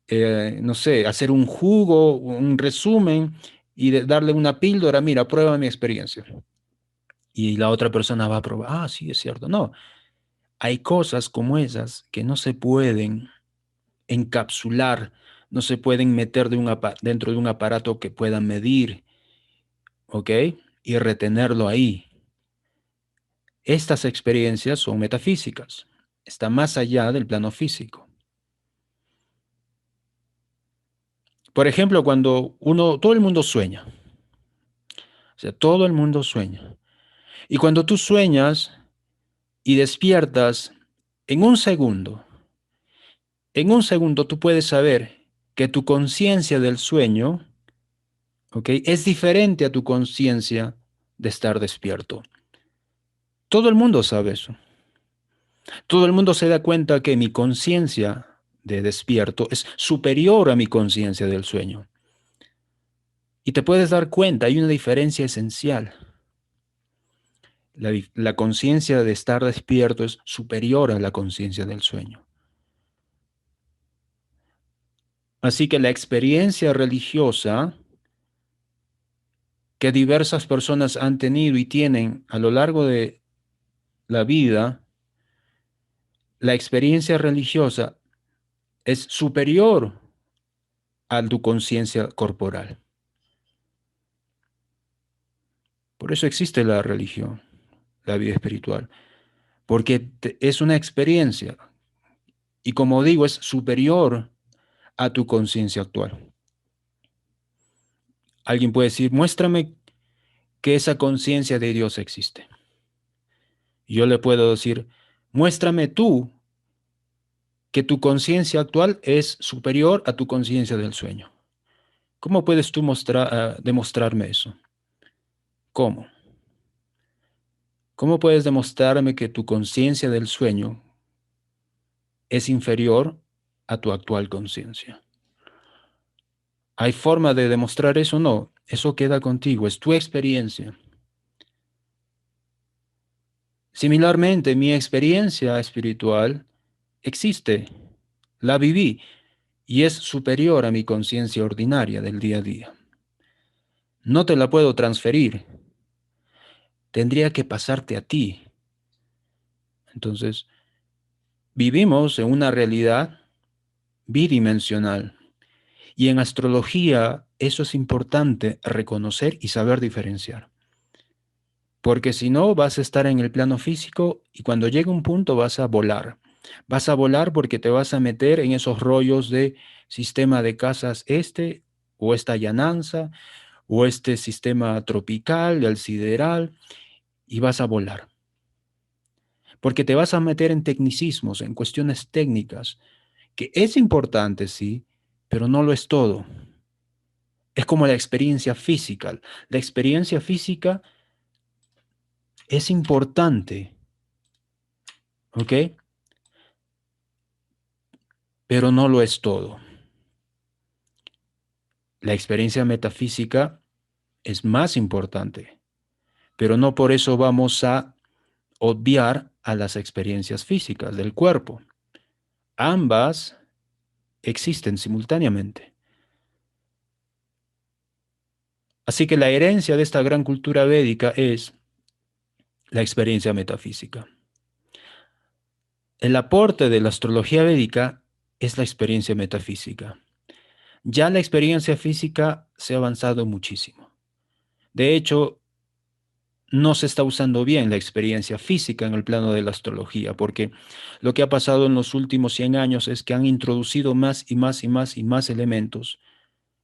no sé, hacer un jugo, un resumen y darle una píldora, mira, prueba mi experiencia. Y la otra persona va a probar, ah, sí, es cierto. No, hay cosas como esas que no se pueden encapsular, no se pueden meter dentro de un aparato que pueda medir, ¿ok? Y retenerlo ahí. Estas experiencias son metafísicas, está más allá del plano físico. Por ejemplo, cuando todo el mundo sueña, o sea, todo el mundo sueña. Y cuando tú sueñas y despiertas, en en un segundo tú puedes saber que tu conciencia del sueño, ¿ok? Es diferente a tu conciencia de estar despierto. Todo el mundo sabe eso. Todo el mundo se da cuenta que mi conciencia de despierto es superior a mi conciencia del sueño. Y te puedes dar cuenta, hay una diferencia esencial. La conciencia de estar despierto es superior a la conciencia del sueño. Así que la experiencia religiosa que diversas personas han tenido y tienen a lo largo de la vida, la experiencia religiosa es superior a tu conciencia corporal. Por eso existe la religión, la vida espiritual, porque es una experiencia y como digo, es superior a tu conciencia actual. Alguien puede decir, muéstrame que esa conciencia de Dios existe. Y yo le puedo decir, muéstrame tú que tu conciencia actual es superior a tu conciencia del sueño. ¿Cómo puedes tú demostrarme eso? ¿Cómo? ¿Cómo puedes demostrarme que tu conciencia del sueño es inferior a tu actual conciencia? ¿Hay forma de demostrar eso? No, eso queda contigo, es tu experiencia. Similarmente, mi experiencia espiritual existe, la viví y es superior a mi conciencia ordinaria del día a día. No te la puedo transferir, tendría que pasarte a ti. Entonces, vivimos en una realidad bidimensional y en astrología eso es importante reconocer y saber diferenciar. Porque si no, vas a estar en el plano físico y cuando llegue un punto vas a volar. Vas a volar porque te vas a meter en esos rollos de sistema de casas o esta llananza o este sistema tropical, el sideral, y vas a volar. Porque te vas a meter en tecnicismos, en cuestiones técnicas, que es importante, sí, pero no lo es todo. Es como la experiencia física. La experiencia física es importante, ¿ok? Pero no lo es todo. La experiencia metafísica es más importante, pero no por eso vamos a obviar a las experiencias físicas del cuerpo. Ambas existen simultáneamente. Así que la herencia de esta gran cultura védica es la experiencia metafísica. El aporte de la astrología védica es la experiencia metafísica. Ya la experiencia física se ha avanzado muchísimo. De hecho, no se está usando bien la experiencia física en el plano de la astrología, porque lo que ha pasado en los últimos 100 años es que han introducido más y más y más y más elementos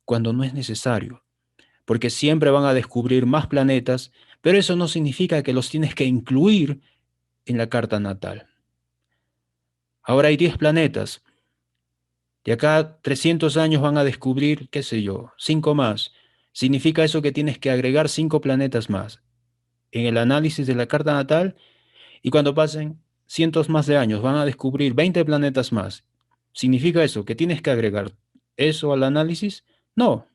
cuando no es necesario, porque siempre van a descubrir más planetas, pero eso no significa que los tienes que incluir en la carta natal. Ahora hay 10 planetas, de acá a 300 años van a descubrir, qué sé yo, 5 más. ¿Significa eso que tienes que agregar 5 planetas más en el análisis de la carta natal? Y cuando pasen cientos más de años, van a descubrir 20 planetas más. ¿Significa eso que tienes que agregar eso al análisis? No,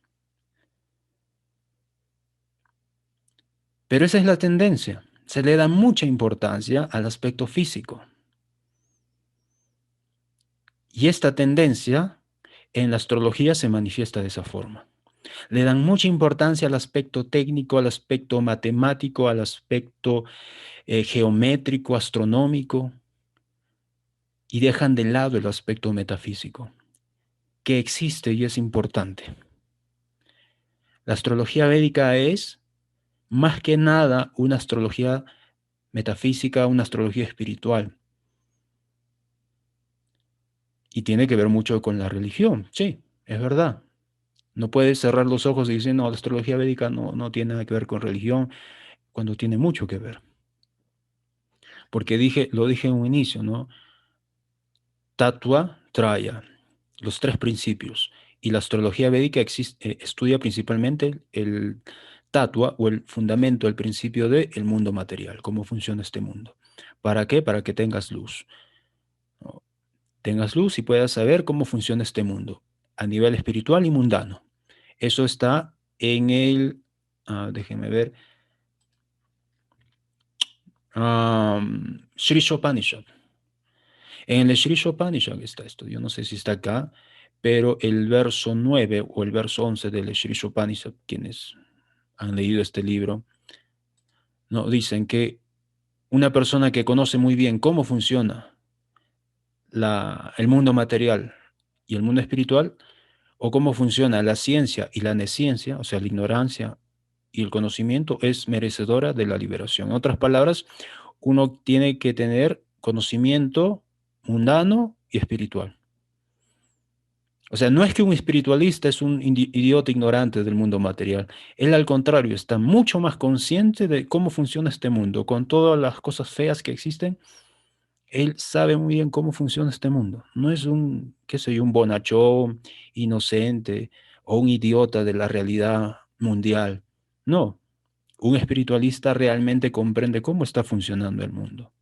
pero esa es la tendencia. Se le da mucha importancia al aspecto físico. Y esta tendencia en la astrología se manifiesta de esa forma. Le dan mucha importancia al aspecto técnico, al aspecto matemático, al aspecto geométrico, astronómico, y dejan de lado el aspecto metafísico, que existe y es importante. La astrología védica es más que nada una astrología metafísica, una astrología espiritual. Y tiene que ver mucho con la religión, sí, es verdad. No puedes cerrar los ojos y decir, no, la astrología védica no tiene nada que ver con religión, cuando tiene mucho que ver. Porque lo dije en un inicio, ¿no? Tatua, Traya, los tres principios. Y la astrología védica estudia principalmente el tatua o el fundamento, el principio del mundo material, cómo funciona este mundo. ¿Para qué? Para que tengas luz, ¿no? Tengas luz y puedas saber cómo funciona este mundo a nivel espiritual y mundano. Eso está en déjenme ver, Sri Shopanishad. En el Sri Shopanishad está esto. Yo no sé si está acá, pero el verso 9 o el verso 11 del Sri Shopanishad, quienes han leído este libro, ¿no? Dicen que una persona que conoce muy bien cómo funciona el mundo material y el mundo espiritual, o cómo funciona la ciencia y la nesciencia, o sea, la ignorancia y el conocimiento, es merecedora de la liberación. En otras palabras, uno tiene que tener conocimiento mundano y espiritual. O sea, no es que un espiritualista es un idiota ignorante del mundo material. Él, al contrario, está mucho más consciente de cómo funciona este mundo. Con todas las cosas feas que existen, él sabe muy bien cómo funciona este mundo. No es un, qué sé yo, un bonachón inocente o un idiota de la realidad mundial. No, un espiritualista realmente comprende cómo está funcionando el mundo.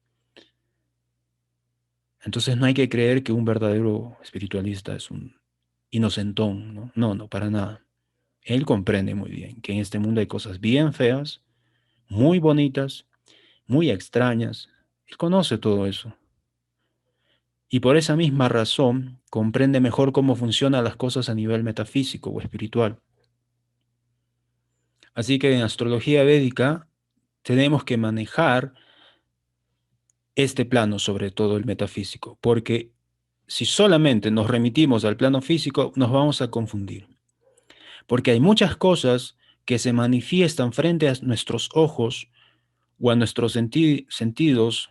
Entonces no hay que creer que un verdadero espiritualista es un inocentón, ¿no? No, no, para nada. Él comprende muy bien que en este mundo hay cosas bien feas, muy bonitas, muy extrañas. Él conoce todo eso. Y por esa misma razón comprende mejor cómo funcionan las cosas a nivel metafísico o espiritual. Así que en astrología védica tenemos que manejar este plano, sobre todo el metafísico, porque si solamente nos remitimos al plano físico, nos vamos a confundir. Porque hay muchas cosas que se manifiestan frente a nuestros ojos o a nuestros sentidos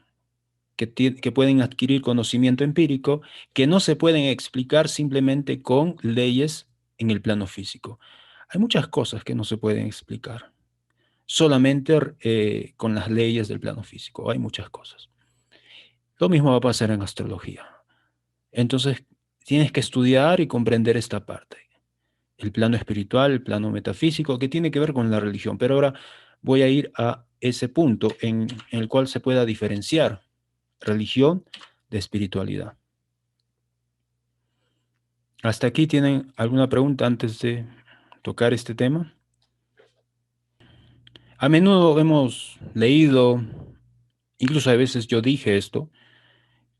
que pueden adquirir conocimiento empírico, que no se pueden explicar simplemente con leyes en el plano físico. Hay muchas cosas que no se pueden explicar solamente con las leyes del plano físico. Hay muchas cosas. Lo mismo va a pasar en astrología. Entonces, tienes que estudiar y comprender esta parte. El plano espiritual, el plano metafísico, que tiene que ver con la religión. Pero ahora voy a ir a ese punto en el cual se pueda diferenciar religión de espiritualidad. ¿Hasta aquí tienen alguna pregunta antes de tocar este tema? A menudo hemos leído, incluso a veces yo dije esto,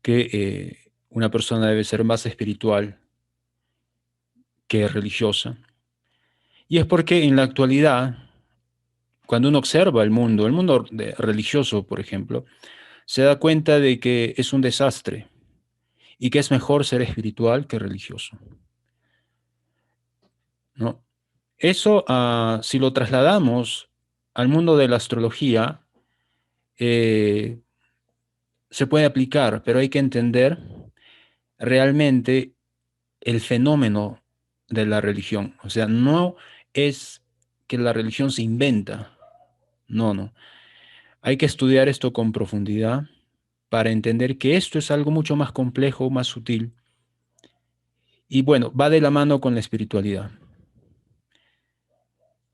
que una persona debe ser más espiritual que religiosa. Y es porque en la actualidad, cuando uno observa el mundo religioso, por ejemplo, se da cuenta de que es un desastre y que es mejor ser espiritual que religioso, ¿no? Eso, si lo trasladamos al mundo de la astrología, eh, se puede aplicar, pero hay que entender realmente el fenómeno de la religión. O sea, no es que la religión se inventa, no, no. Hay que estudiar esto con profundidad para entender que esto es algo mucho más complejo, más sutil. Y bueno, va de la mano con la espiritualidad.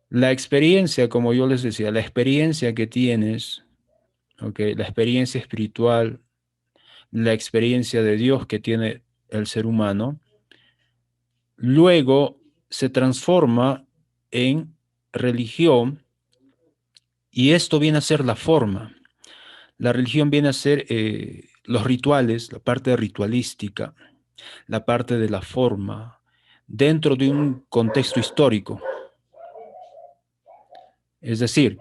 La experiencia, como yo les decía, la experiencia que tienes, ¿ok? La experiencia espiritual, la experiencia de Dios que tiene el ser humano, luego se transforma en religión y esto viene a ser la forma. La religión viene a ser los rituales, la parte ritualística, la parte de la forma, dentro de un contexto histórico. Es decir,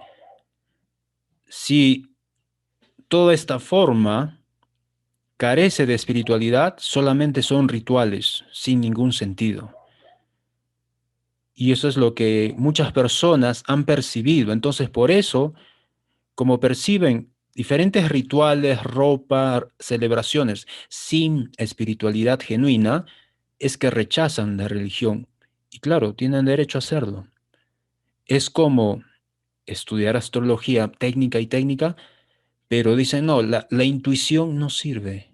si toda esta forma carece de espiritualidad, solamente son rituales sin ningún sentido. Y eso es lo que muchas personas han percibido. Entonces, por eso, como perciben diferentes rituales, ropa, celebraciones sin espiritualidad genuina, es que rechazan la religión. Y claro, tienen derecho a hacerlo. Es como estudiar astrología técnica y técnica, pero dicen, no, la intuición no sirve.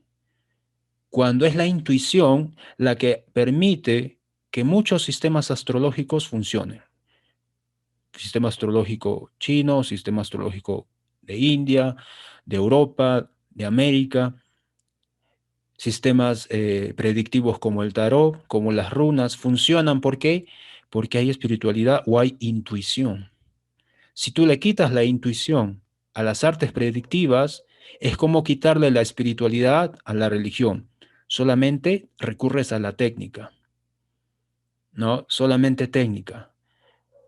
Cuando es la intuición la que permite que muchos sistemas astrológicos funcionen. Sistema astrológico chino, sistema astrológico de India, de Europa, de América, sistemas predictivos como el tarot, como las runas, funcionan. ¿Por qué? Porque hay espiritualidad o hay intuición. Si tú le quitas la intuición a las artes predictivas, es como quitarle la espiritualidad a la religión. Solamente recurres a la técnica, ¿no? Solamente técnica.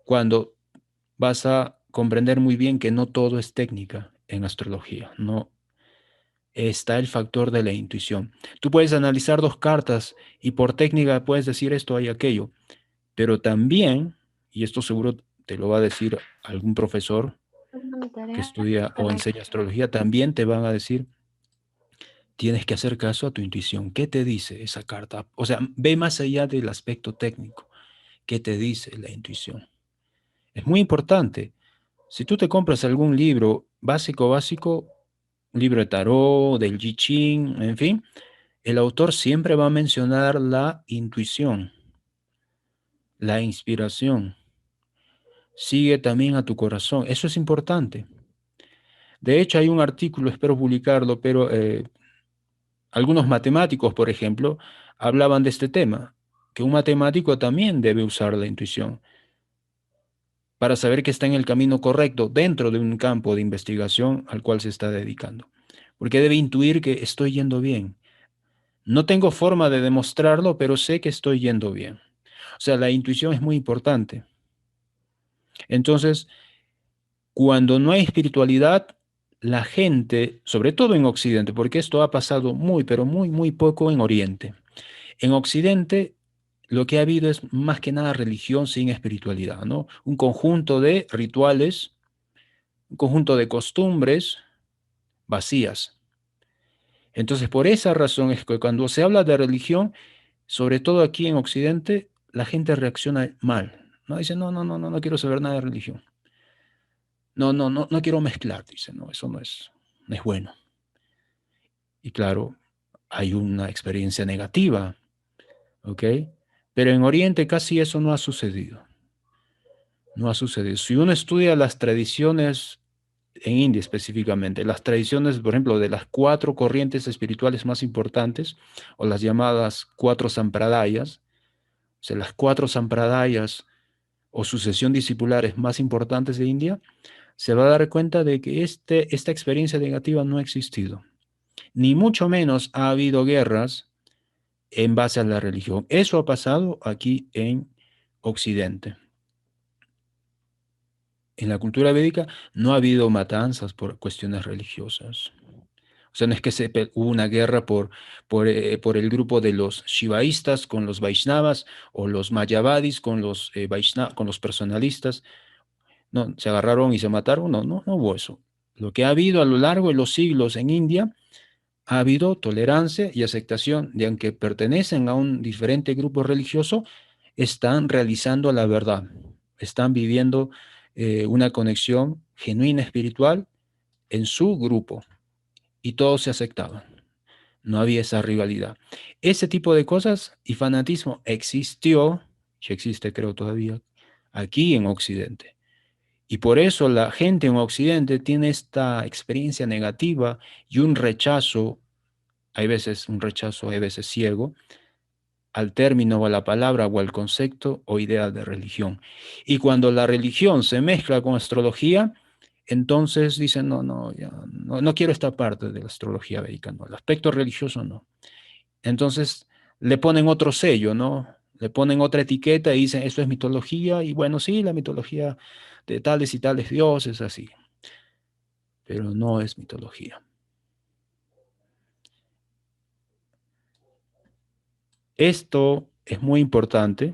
Cuando vas a comprender muy bien que no todo es técnica en astrología, no está el factor de la intuición. Tú puedes analizar dos cartas y por técnica puedes decir esto y aquello, pero también, y esto seguro te lo va a decir algún profesor Mi que tarea, estudia o enseña astrología, también te van a decir, tienes que hacer caso a tu intuición. ¿Qué te dice esa carta? O sea, ve más allá del aspecto técnico. ¿Qué te dice la intuición? Es muy importante. Si tú te compras algún libro básico, un libro de tarot, del I Ching, en fin, el autor siempre va a mencionar la intuición, la inspiración. Sigue también a tu corazón. Eso es importante. De hecho, hay un artículo, espero publicarlo, pero algunos matemáticos, por ejemplo, hablaban de este tema, que un matemático también debe usar la intuición para saber que está en el camino correcto dentro de un campo de investigación al cual se está dedicando. Porque debe intuir que estoy yendo bien. No tengo forma de demostrarlo, pero sé que estoy yendo bien. O sea, la intuición es muy importante. Entonces, cuando no hay espiritualidad, la gente, sobre todo en Occidente, porque esto ha pasado muy, pero muy, muy poco en Oriente. En Occidente, lo que ha habido es más que nada religión sin espiritualidad, ¿no? Un conjunto de rituales, un conjunto de costumbres vacías. Entonces, por esa razón es que cuando se habla de religión, sobre todo aquí en Occidente, la gente reacciona mal, ¿no? Dice, no, no, no, no, no quiero saber nada de religión. No, no, no, no quiero mezclar, dice, no, eso no es bueno. Y claro, hay una experiencia negativa, ¿ok? Pero en Oriente casi eso no ha sucedido. No ha sucedido. Si uno estudia las tradiciones en India específicamente, las tradiciones, por ejemplo, de las cuatro corrientes espirituales más importantes, o las llamadas cuatro sampradayas, o sea, las cuatro sampradayas o sucesión discipulares más importantes de India, se va a dar cuenta de que esta experiencia negativa no ha existido. Ni mucho menos ha habido guerras en base a la religión. Eso ha pasado aquí en Occidente. En la cultura védica no ha habido matanzas por cuestiones religiosas. O sea, no es que hubo una guerra por el grupo de los shivaístas con los Vaishnavas o los Mayavadis con con los personalistas. No, se agarraron y se mataron. No, no, no hubo eso. Lo que ha habido a lo largo de los siglos en India, ha habido tolerancia y aceptación de aunque pertenecen a un diferente grupo religioso, están realizando la verdad, están viviendo una conexión genuina espiritual en su grupo y todos se aceptaban. No había esa rivalidad. Ese tipo de cosas y fanatismo existió, y existe creo todavía, aquí en Occidente. Y por eso la gente en Occidente tiene esta experiencia negativa y un rechazo, hay veces un rechazo, hay veces ciego, al término o a la palabra o al concepto o idea de religión. Y cuando la religión se mezcla con astrología, entonces dicen, no, no, ya, no, no quiero esta parte de la astrología védica, no, el aspecto religioso no. Entonces le ponen otro sello, ¿no? Le ponen otra etiqueta y dicen, esto es mitología, y bueno, sí, la mitología de tales y tales dioses, así, pero no es mitología. Esto es muy importante,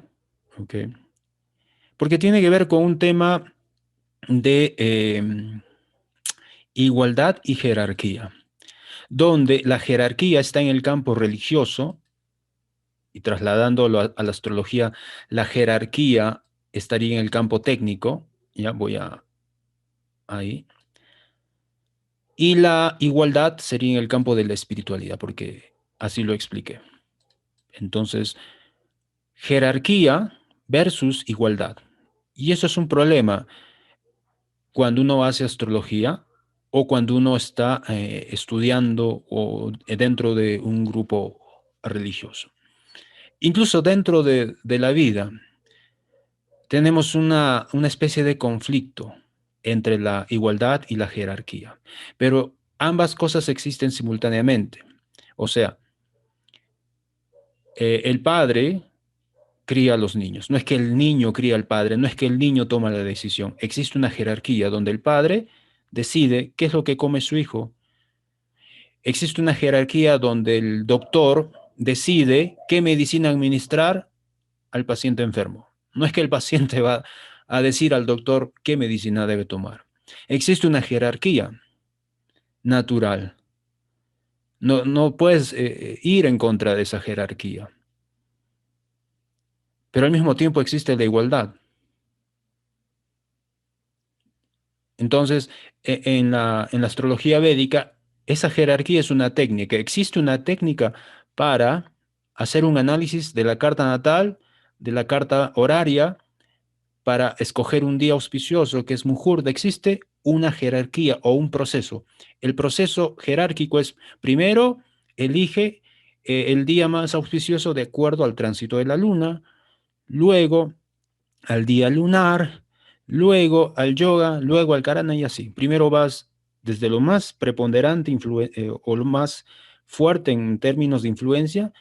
¿ok? Porque tiene que ver con un tema de igualdad y jerarquía, donde la jerarquía está en el campo religioso y trasladándolo a la astrología, la jerarquía estaría en el campo técnico, ya voy a ahí, y la igualdad sería en el campo de la espiritualidad, porque así lo expliqué. Entonces, jerarquía versus igualdad. Y eso es un problema cuando uno hace astrología o cuando uno está estudiando o dentro de un grupo religioso. Incluso dentro de la vida tenemos una especie de conflicto entre la igualdad y la jerarquía, pero ambas cosas existen simultáneamente. O sea, el padre cría a los niños, no es que el niño cría al padre, no es que el niño toma la decisión, existe una jerarquía donde el padre decide qué es lo que come su hijo. Existe una jerarquía donde el doctor decide qué medicina administrar al paciente enfermo. No es que el paciente va a decir al doctor qué medicina debe tomar. Existe una jerarquía natural. No, no puedes ir en contra de esa jerarquía. Pero al mismo tiempo existe la igualdad. Entonces, en la astrología védica, esa jerarquía es una técnica. Existe una técnica para hacer un análisis de la carta natal, de la carta horaria, para escoger un día auspicioso que es Muhurta. Existe una jerarquía o un proceso. El proceso jerárquico es, primero, elige el día más auspicioso de acuerdo al tránsito de la luna, luego al día lunar, luego al yoga, luego al karana y así. Primero vas desde lo más preponderante o lo más fuerte en términos de influencia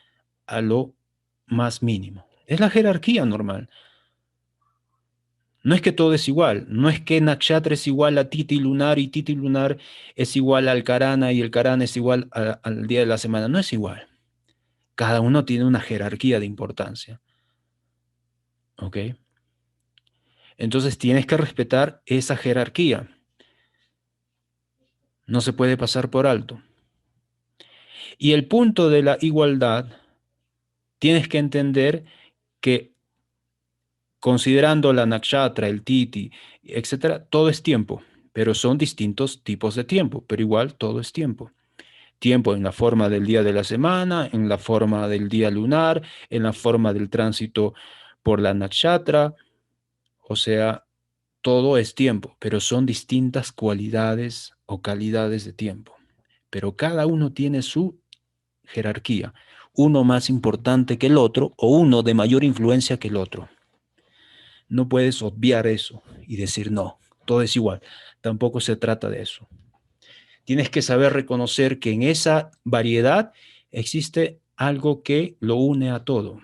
a lo más mínimo. Es la jerarquía normal. No es que todo es igual, no es que Nakshatra es igual a Titi lunar y Titi lunar es igual al Karana y el Karana es igual al día de la semana, no es igual. Cada uno tiene una jerarquía de importancia, ¿ok? Entonces tienes que respetar esa jerarquía, no se puede pasar por alto. Y el punto de la igualdad, tienes que entender que considerando la nakshatra, el titi, etcétera, todo es tiempo, pero son distintos tipos de tiempo, pero igual todo es tiempo. Tiempo en la forma del día de la semana, en la forma del día lunar, en la forma del tránsito por la nakshatra, o sea, todo es tiempo, pero son distintas cualidades o calidades de tiempo. Pero cada uno tiene su jerarquía, uno más importante que el otro o uno de mayor influencia que el otro. No puedes obviar eso y decir no, todo es igual. Tampoco se trata de eso. Tienes que saber reconocer que en esa variedad existe algo que lo une a todo.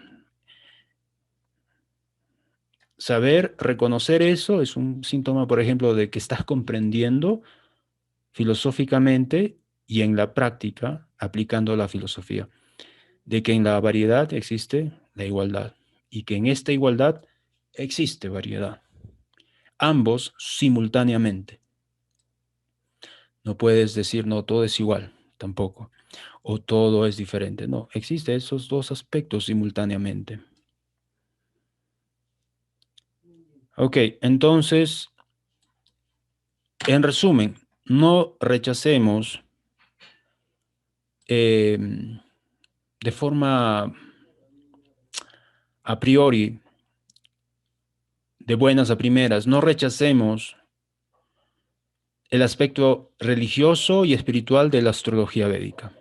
Saber reconocer eso es un síntoma, por ejemplo, de que estás comprendiendo filosóficamente y en la práctica, aplicando la filosofía, de que en la variedad existe la igualdad y que en esta igualdad existe variedad. Ambos simultáneamente. No puedes decir, no, todo es igual, tampoco, o todo es diferente. No, existen esos dos aspectos simultáneamente. Ok, entonces, en resumen, no rechacemos eh, de forma a priori, de buenas a primeras, no rechacemos el aspecto religioso y espiritual de la astrología védica.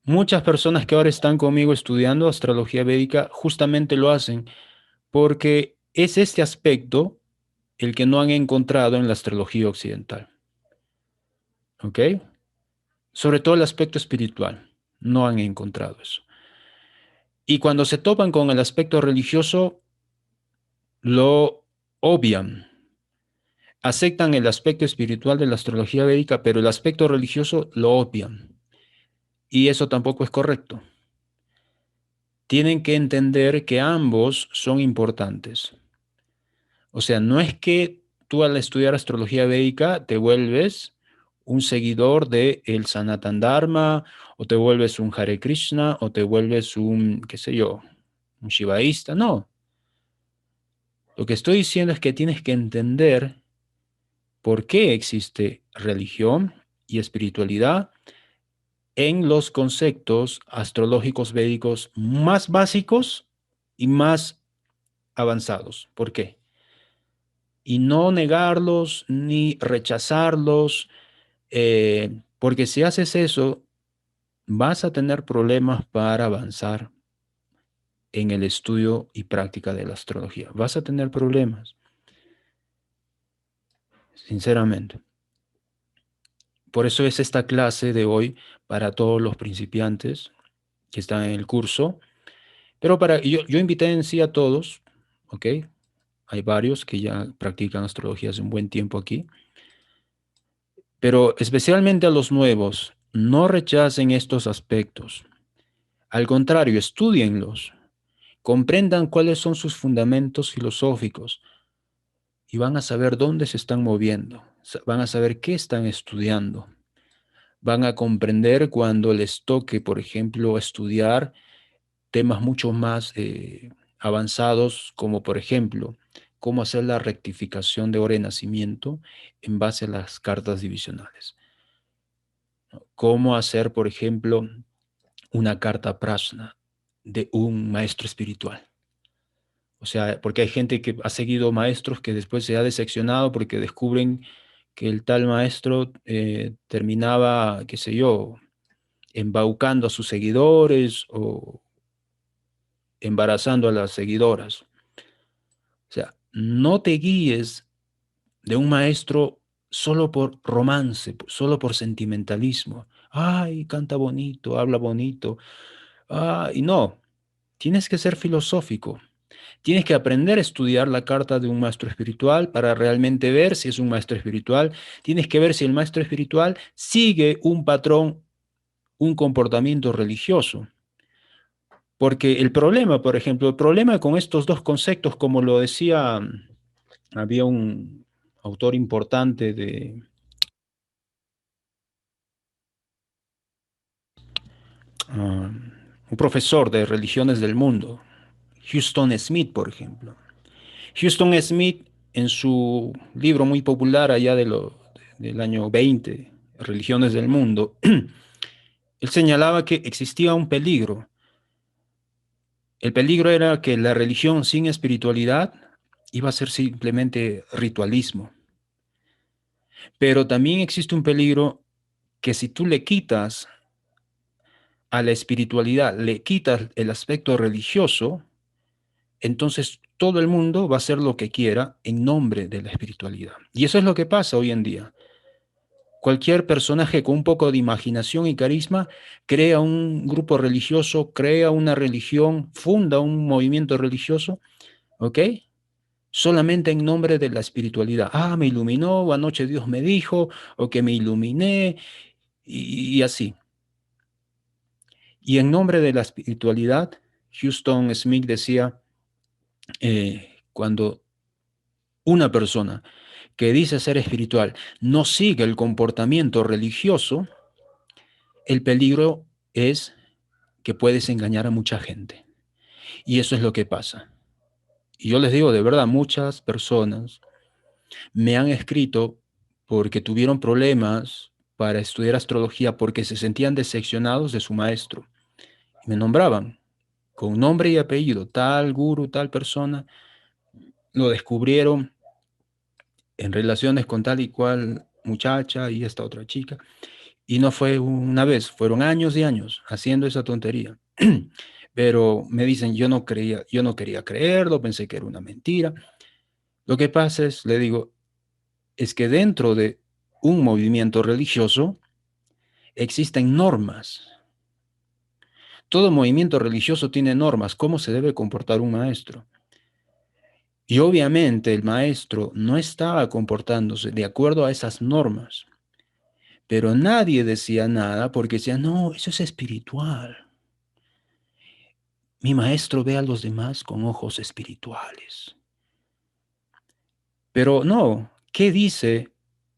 Muchas personas que ahora están conmigo estudiando astrología védica justamente lo hacen porque es este aspecto el que no han encontrado en la astrología occidental. ¿Ok? Sobre todo el aspecto espiritual. No han encontrado eso. Y cuando se topan con el aspecto religioso, lo obvian. Aceptan el aspecto espiritual de la astrología védica, pero el aspecto religioso lo obvian. Y eso tampoco es correcto. Tienen que entender que ambos son importantes. O sea, no es que tú al estudiar astrología védica te vuelves un seguidor de el Sanatan Dharma, o te vuelves un Hare Krishna, o te vuelves un, qué sé yo, un shivaísta. No. Lo que estoy diciendo es que tienes que entender por qué existe religión y espiritualidad en los conceptos astrológicos védicos más básicos y más avanzados. ¿Por qué? Y no negarlos ni rechazarlos, porque si haces eso, vas a tener problemas para avanzar en el estudio y práctica de la astrología. Vas a tener problemas, sinceramente. Por eso es esta clase de hoy para todos los principiantes que están en el curso. Pero yo invité en sí a todos, ¿ok? Hay varios que ya practican astrología hace un buen tiempo aquí. Pero especialmente a los nuevos, no rechacen estos aspectos. Al contrario, estudienlos, comprendan cuáles son sus fundamentos filosóficos y van a saber dónde se están moviendo, van a saber qué están estudiando, van a comprender cuando les toque, por ejemplo, estudiar temas mucho más avanzados, como por ejemplo, cómo hacer la rectificación de hora de nacimiento en base a las cartas divisionales. Cómo hacer, por ejemplo, una carta prasna de un maestro espiritual. O sea, porque hay gente que ha seguido maestros que después se ha decepcionado porque descubren que el tal maestro terminaba, qué sé yo, embaucando a sus seguidores o embarazando a las seguidoras. O sea, no te guíes de un maestro solo por romance, solo por sentimentalismo. Ay, canta bonito, habla bonito. Y no, tienes que ser filosófico. Tienes que aprender a estudiar la carta de un maestro espiritual para realmente ver si es un maestro espiritual. Tienes que ver si el maestro espiritual sigue un patrón, un comportamiento religioso. Porque el problema, por ejemplo, el problema con estos dos conceptos, como lo decía, había un autor importante uh, un profesor de religiones del mundo, Houston Smith, por ejemplo. Houston Smith, en su libro muy popular allá del año 20, Religiones del Mundo, él señalaba que existía un peligro. El peligro era que la religión sin espiritualidad iba a ser simplemente ritualismo. Pero también existe un peligro que si tú le quitas a la espiritualidad, le quitas el aspecto religioso, entonces todo el mundo va a hacer lo que quiera en nombre de la espiritualidad. Y eso es lo que pasa hoy en día. Cualquier personaje con un poco de imaginación y carisma crea un grupo religioso, crea una religión, funda un movimiento religioso, ¿ok? Solamente en nombre de la espiritualidad. Ah, me iluminó, anoche Dios me dijo, o que me iluminé, y así. Y en nombre de la espiritualidad, Houston Smith decía, cuando una persona que dice ser espiritual no sigue el comportamiento religioso, el peligro es que puedes engañar a mucha gente. Y eso es lo que pasa. Y yo les digo, de verdad, muchas personas me han escrito porque tuvieron problemas para estudiar astrología porque se sentían decepcionados de su maestro. Me nombraban con nombre y apellido, tal guru, tal persona, lo descubrieron en relaciones con tal y cual muchacha y esta otra chica. Y no fue una vez, fueron años y años haciendo esa tontería. Pero me dicen, yo no quería creerlo, pensé que era una mentira. Lo que pasa es, le digo, es que dentro de un movimiento religioso existen normas. Todo movimiento religioso tiene normas, cómo se debe comportar un maestro. Y obviamente el maestro no estaba comportándose de acuerdo a esas normas, pero nadie decía nada porque decía, no, eso es espiritual. Mi maestro ve a los demás con ojos espirituales. Pero no, ¿qué dice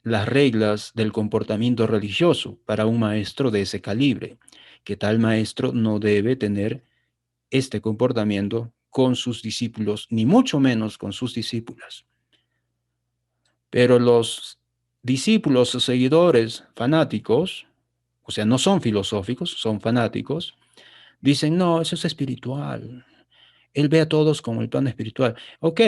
las reglas del comportamiento religioso para un maestro de ese calibre? Que tal maestro no debe tener este comportamiento con sus discípulos, ni mucho menos con sus discípulas. Pero los discípulos o seguidores fanáticos, o sea, no son filosóficos, son fanáticos, dicen, no, eso es espiritual. Él ve a todos como el plano espiritual. Ok,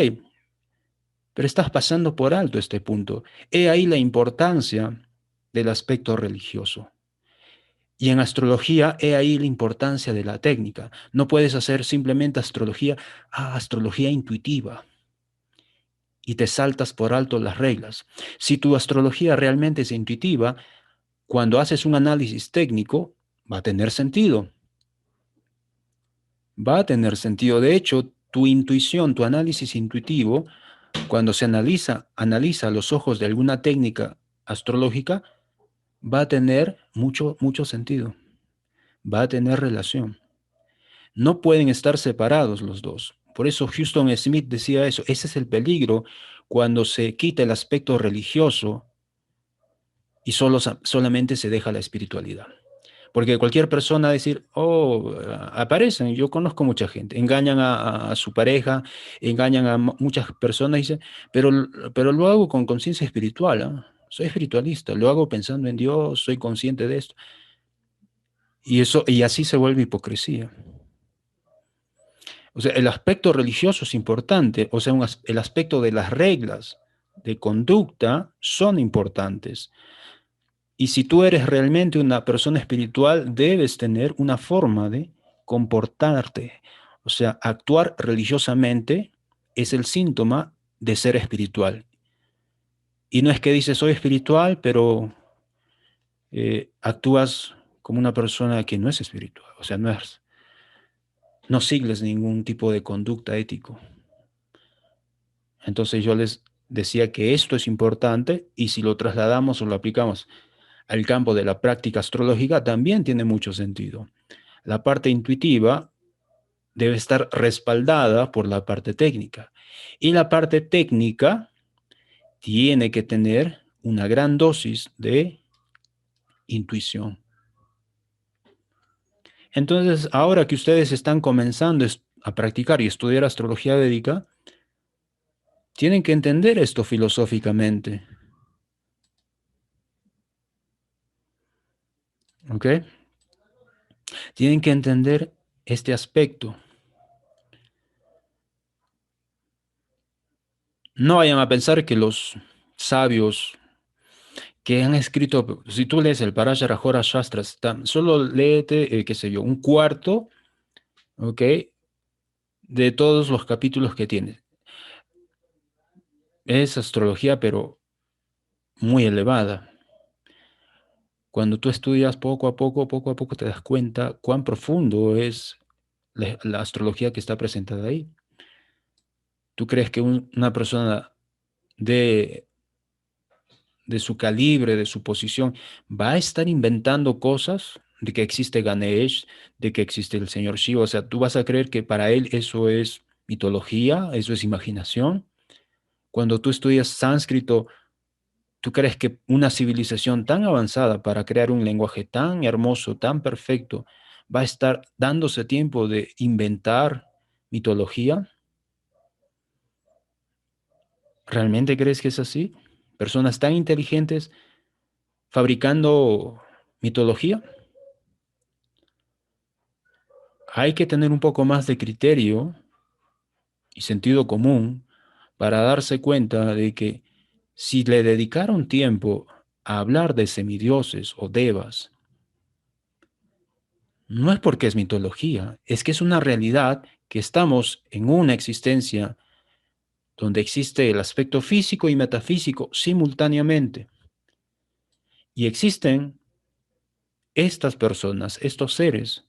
pero estás pasando por alto este punto. He ahí la importancia del aspecto religioso. Y en astrología, he ahí la importancia de la técnica. No puedes hacer simplemente astrología intuitiva, y te saltas por alto las reglas. Si tu astrología realmente es intuitiva, cuando haces un análisis técnico, va a tener sentido. Va a tener sentido. De hecho, tu intuición, tu análisis intuitivo, cuando se analiza a los ojos de alguna técnica astrológica, va a tener mucho sentido. Va a tener relación. No pueden estar separados los dos. Por eso Houston Smith decía eso. Ese es el peligro cuando se quita el aspecto religioso y solamente se deja la espiritualidad. Porque cualquier persona decir, oh, aparecen, yo conozco mucha gente, engañan a su pareja, engañan a muchas personas, dice, pero, pero lo hago con conciencia espiritual, ¿eh? Soy espiritualista, lo hago pensando en Dios, soy consciente de esto. Y así se vuelve hipocresía. O sea, el aspecto religioso es importante, o sea, el aspecto de las reglas de conducta son importantes. Y si tú eres realmente una persona espiritual, debes tener una forma de comportarte. O sea, actuar religiosamente es el síntoma de ser espiritual. Y no es que dices soy espiritual, pero actúas como una persona que no es espiritual. O sea, no sigues ningún tipo de conducta ético. Entonces yo les decía que esto es importante y si lo trasladamos o lo aplicamos al campo de la práctica astrológica, también tiene mucho sentido. La parte intuitiva debe estar respaldada por la parte técnica. Y la parte técnica tiene que tener una gran dosis de intuición. Entonces, ahora que ustedes están comenzando a practicar y estudiar astrología védica, tienen que entender esto filosóficamente. ¿Ok? Tienen que entender este aspecto. No vayan a pensar que los sabios que han escrito, si tú lees el Parasharahora Shastras, solo léete, qué sé yo, un cuarto, ¿ok? de todos los capítulos que tiene. Es astrología, pero muy elevada. Cuando tú estudias poco a poco te das cuenta cuán profundo es la astrología que está presentada ahí. ¿Tú crees que una persona de, de su calibre, de su posición, va a estar inventando cosas de que existe Ganesh, de que existe el señor Shiva? O sea, ¿tú vas a creer que para él eso es mitología, eso es imaginación? Cuando tú estudias sánscrito, ¿tú crees que una civilización tan avanzada para crear un lenguaje tan hermoso, tan perfecto, va a estar dándose tiempo de inventar mitología? ¿Realmente crees que es así? ¿Personas tan inteligentes fabricando mitología? Hay que tener un poco más de criterio y sentido común para darse cuenta de que si le dedicaron tiempo a hablar de semidioses o devas, no es porque es mitología, es que es una realidad que estamos en una existencia donde existe el aspecto físico y metafísico simultáneamente. Y existen estas personas, estos seres,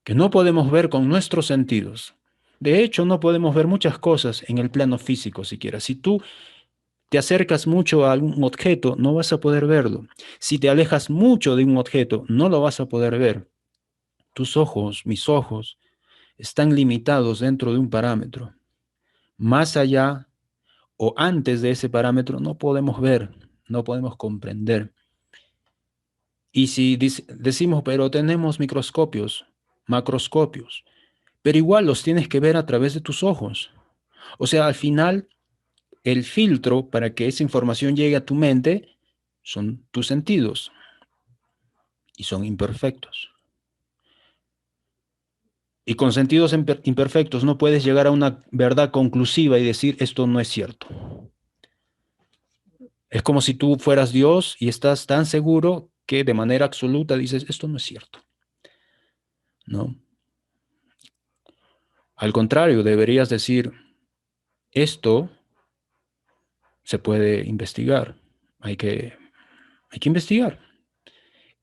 que no podemos ver con nuestros sentidos. De hecho, no podemos ver muchas cosas en el plano físico siquiera. Si tú te acercas mucho a algún objeto, no vas a poder verlo. Si te alejas mucho de un objeto, no lo vas a poder ver. Tus ojos, mis ojos, están limitados dentro de un parámetro. Más allá o antes de ese parámetro no podemos ver, no podemos comprender. Y si decimos, pero tenemos microscopios, macroscopios, pero igual los tienes que ver a través de tus ojos. O sea, al final, el filtro para que esa información llegue a tu mente son tus sentidos y son imperfectos. Y con sentidos imperfectos no puedes llegar a una verdad conclusiva y decir esto no es cierto. Es como si tú fueras Dios y estás tan seguro que de manera absoluta dices esto no es cierto, ¿no? Al contrario, deberías decir esto se puede investigar, hay que, hay que investigar.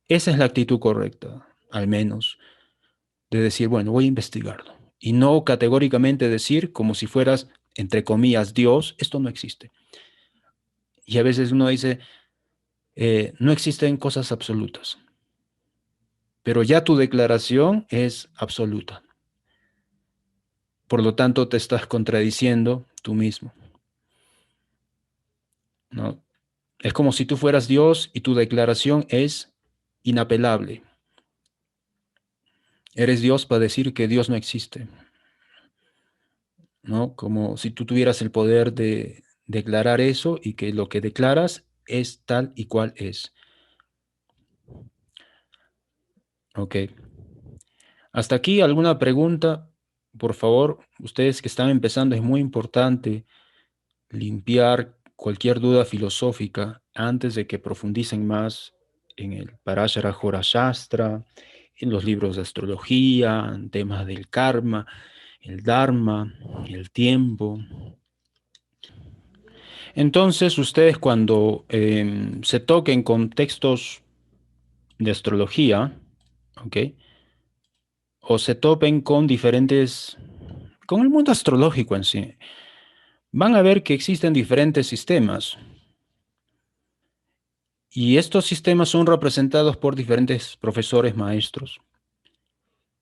Esa es la actitud correcta, al menos, de decir, bueno, voy a investigarlo. Y no categóricamente decir, como si fueras, entre comillas, Dios, esto no existe. Y a veces uno dice, no existen cosas absolutas, pero ya tu declaración es absoluta. Por lo tanto, te estás contradiciendo tú mismo, ¿no? Es como si tú fueras Dios y tu declaración es inapelable. Eres Dios para decir que Dios no existe, ¿no? Como si tú tuvieras el poder de declarar eso y que lo que declaras es tal y cual es. Ok. Hasta aquí alguna pregunta, por favor. Ustedes que están empezando, es muy importante limpiar cualquier duda filosófica antes de que profundicen más en el Parashara Shastra, en los libros de astrología, en temas del karma, el dharma, el tiempo. Entonces, ustedes cuando se toquen con textos de astrología, ¿ok? O se topen con diferentes, con el mundo astrológico en sí, van a ver que existen diferentes sistemas. Y estos sistemas son representados por diferentes profesores, maestros.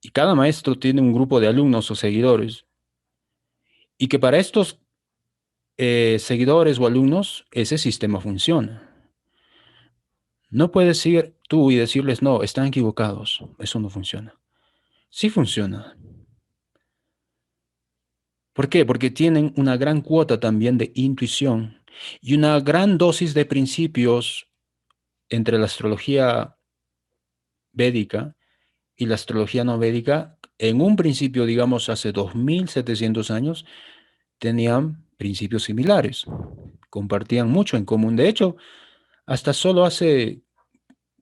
Y cada maestro tiene un grupo de alumnos o seguidores. Y que para estos seguidores o alumnos, ese sistema funciona. No puedes ir tú y decirles, no, están equivocados. Eso no funciona. Sí funciona. ¿Por qué? Porque tienen una gran cuota también de intuición y una gran dosis de principios entre la astrología védica y la astrología no védica. En un principio, digamos, hace 2700 años, tenían principios similares, compartían mucho en común. De hecho, hasta solo hace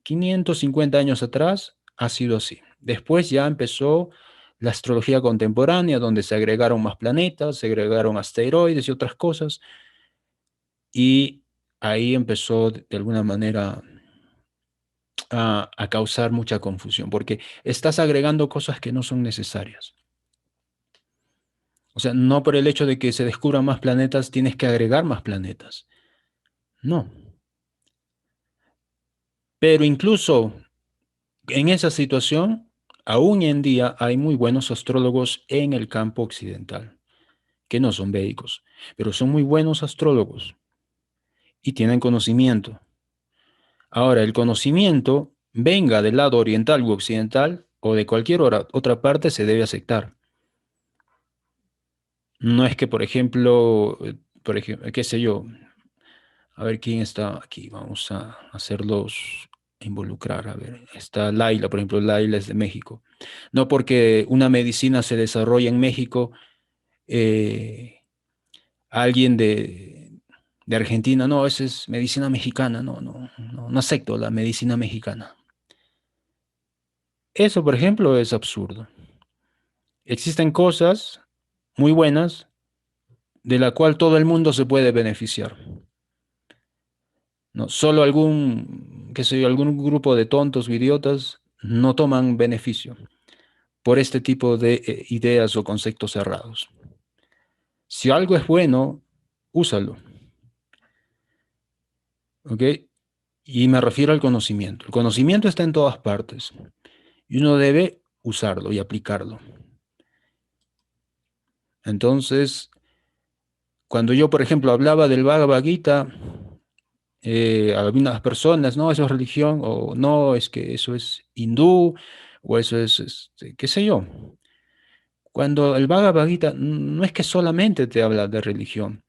550 años atrás ha sido así. Después ya empezó la astrología contemporánea, donde se agregaron más planetas, se agregaron asteroides y otras cosas, y ahí empezó de alguna manera a causar mucha confusión, porque estás agregando cosas que no son necesarias. O sea, no por el hecho de que se descubran más planetas tienes que agregar más planetas. No. Pero incluso en esa situación, aún en día hay muy buenos astrólogos en el campo occidental, que no son védicos, pero son muy buenos astrólogos y tienen conocimiento. Ahora, el conocimiento, venga del lado oriental u occidental o de cualquier otra parte, se debe aceptar. No es que, por ejemplo, qué sé yo, a ver quién está aquí, vamos a hacerlos involucrar. A ver, está Laila, por ejemplo, Laila es de México. No porque una medicina se desarrolla en México, eh, alguien de Argentina, no, esa es medicina mexicana, no acepto la medicina mexicana. Eso, por ejemplo, es absurdo. Existen cosas muy buenas de la cual todo el mundo se puede beneficiar. No, solo qué sé yo, algún grupo de tontos o idiotas no toman beneficio por este tipo de ideas o conceptos cerrados. Si algo es bueno, úsalo, ¿ok? Y me refiero al conocimiento. El conocimiento está en todas partes y uno debe usarlo y aplicarlo. Entonces, cuando yo, por ejemplo, hablaba del Bhagavad Gita, a algunas personas, no, eso es religión, o no, es que eso es hindú, o eso es, qué sé yo. Cuando el Bhagavad Gita no es que solamente te habla de religión,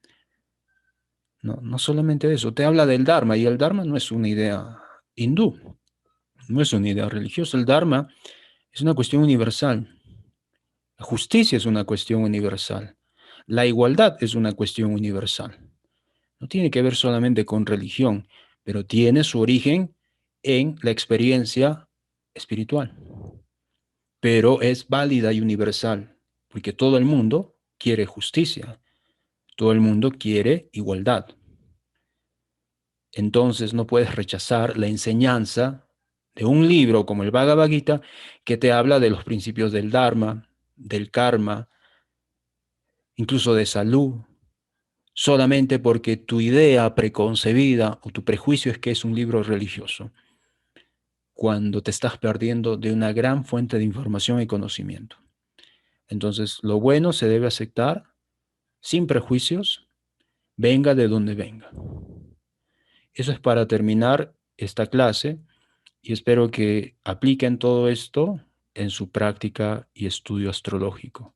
no solamente eso, te habla del Dharma, y el Dharma no es una idea hindú, no es una idea religiosa, el Dharma es una cuestión universal, la justicia es una cuestión universal, la igualdad es una cuestión universal. No tiene que ver solamente con religión, pero tiene su origen en la experiencia espiritual. Pero es válida y universal, porque todo el mundo quiere justicia, todo el mundo quiere igualdad. Entonces no puedes rechazar la enseñanza de un libro como el Bhagavad Gita que te habla de los principios del Dharma, del karma, incluso de salud, solamente porque tu idea preconcebida o tu prejuicio es que es un libro religioso, cuando te estás perdiendo de una gran fuente de información y conocimiento. Entonces, lo bueno se debe aceptar sin prejuicios, venga de donde venga. Eso es para terminar esta clase y espero que apliquen todo esto en su práctica y estudio astrológico.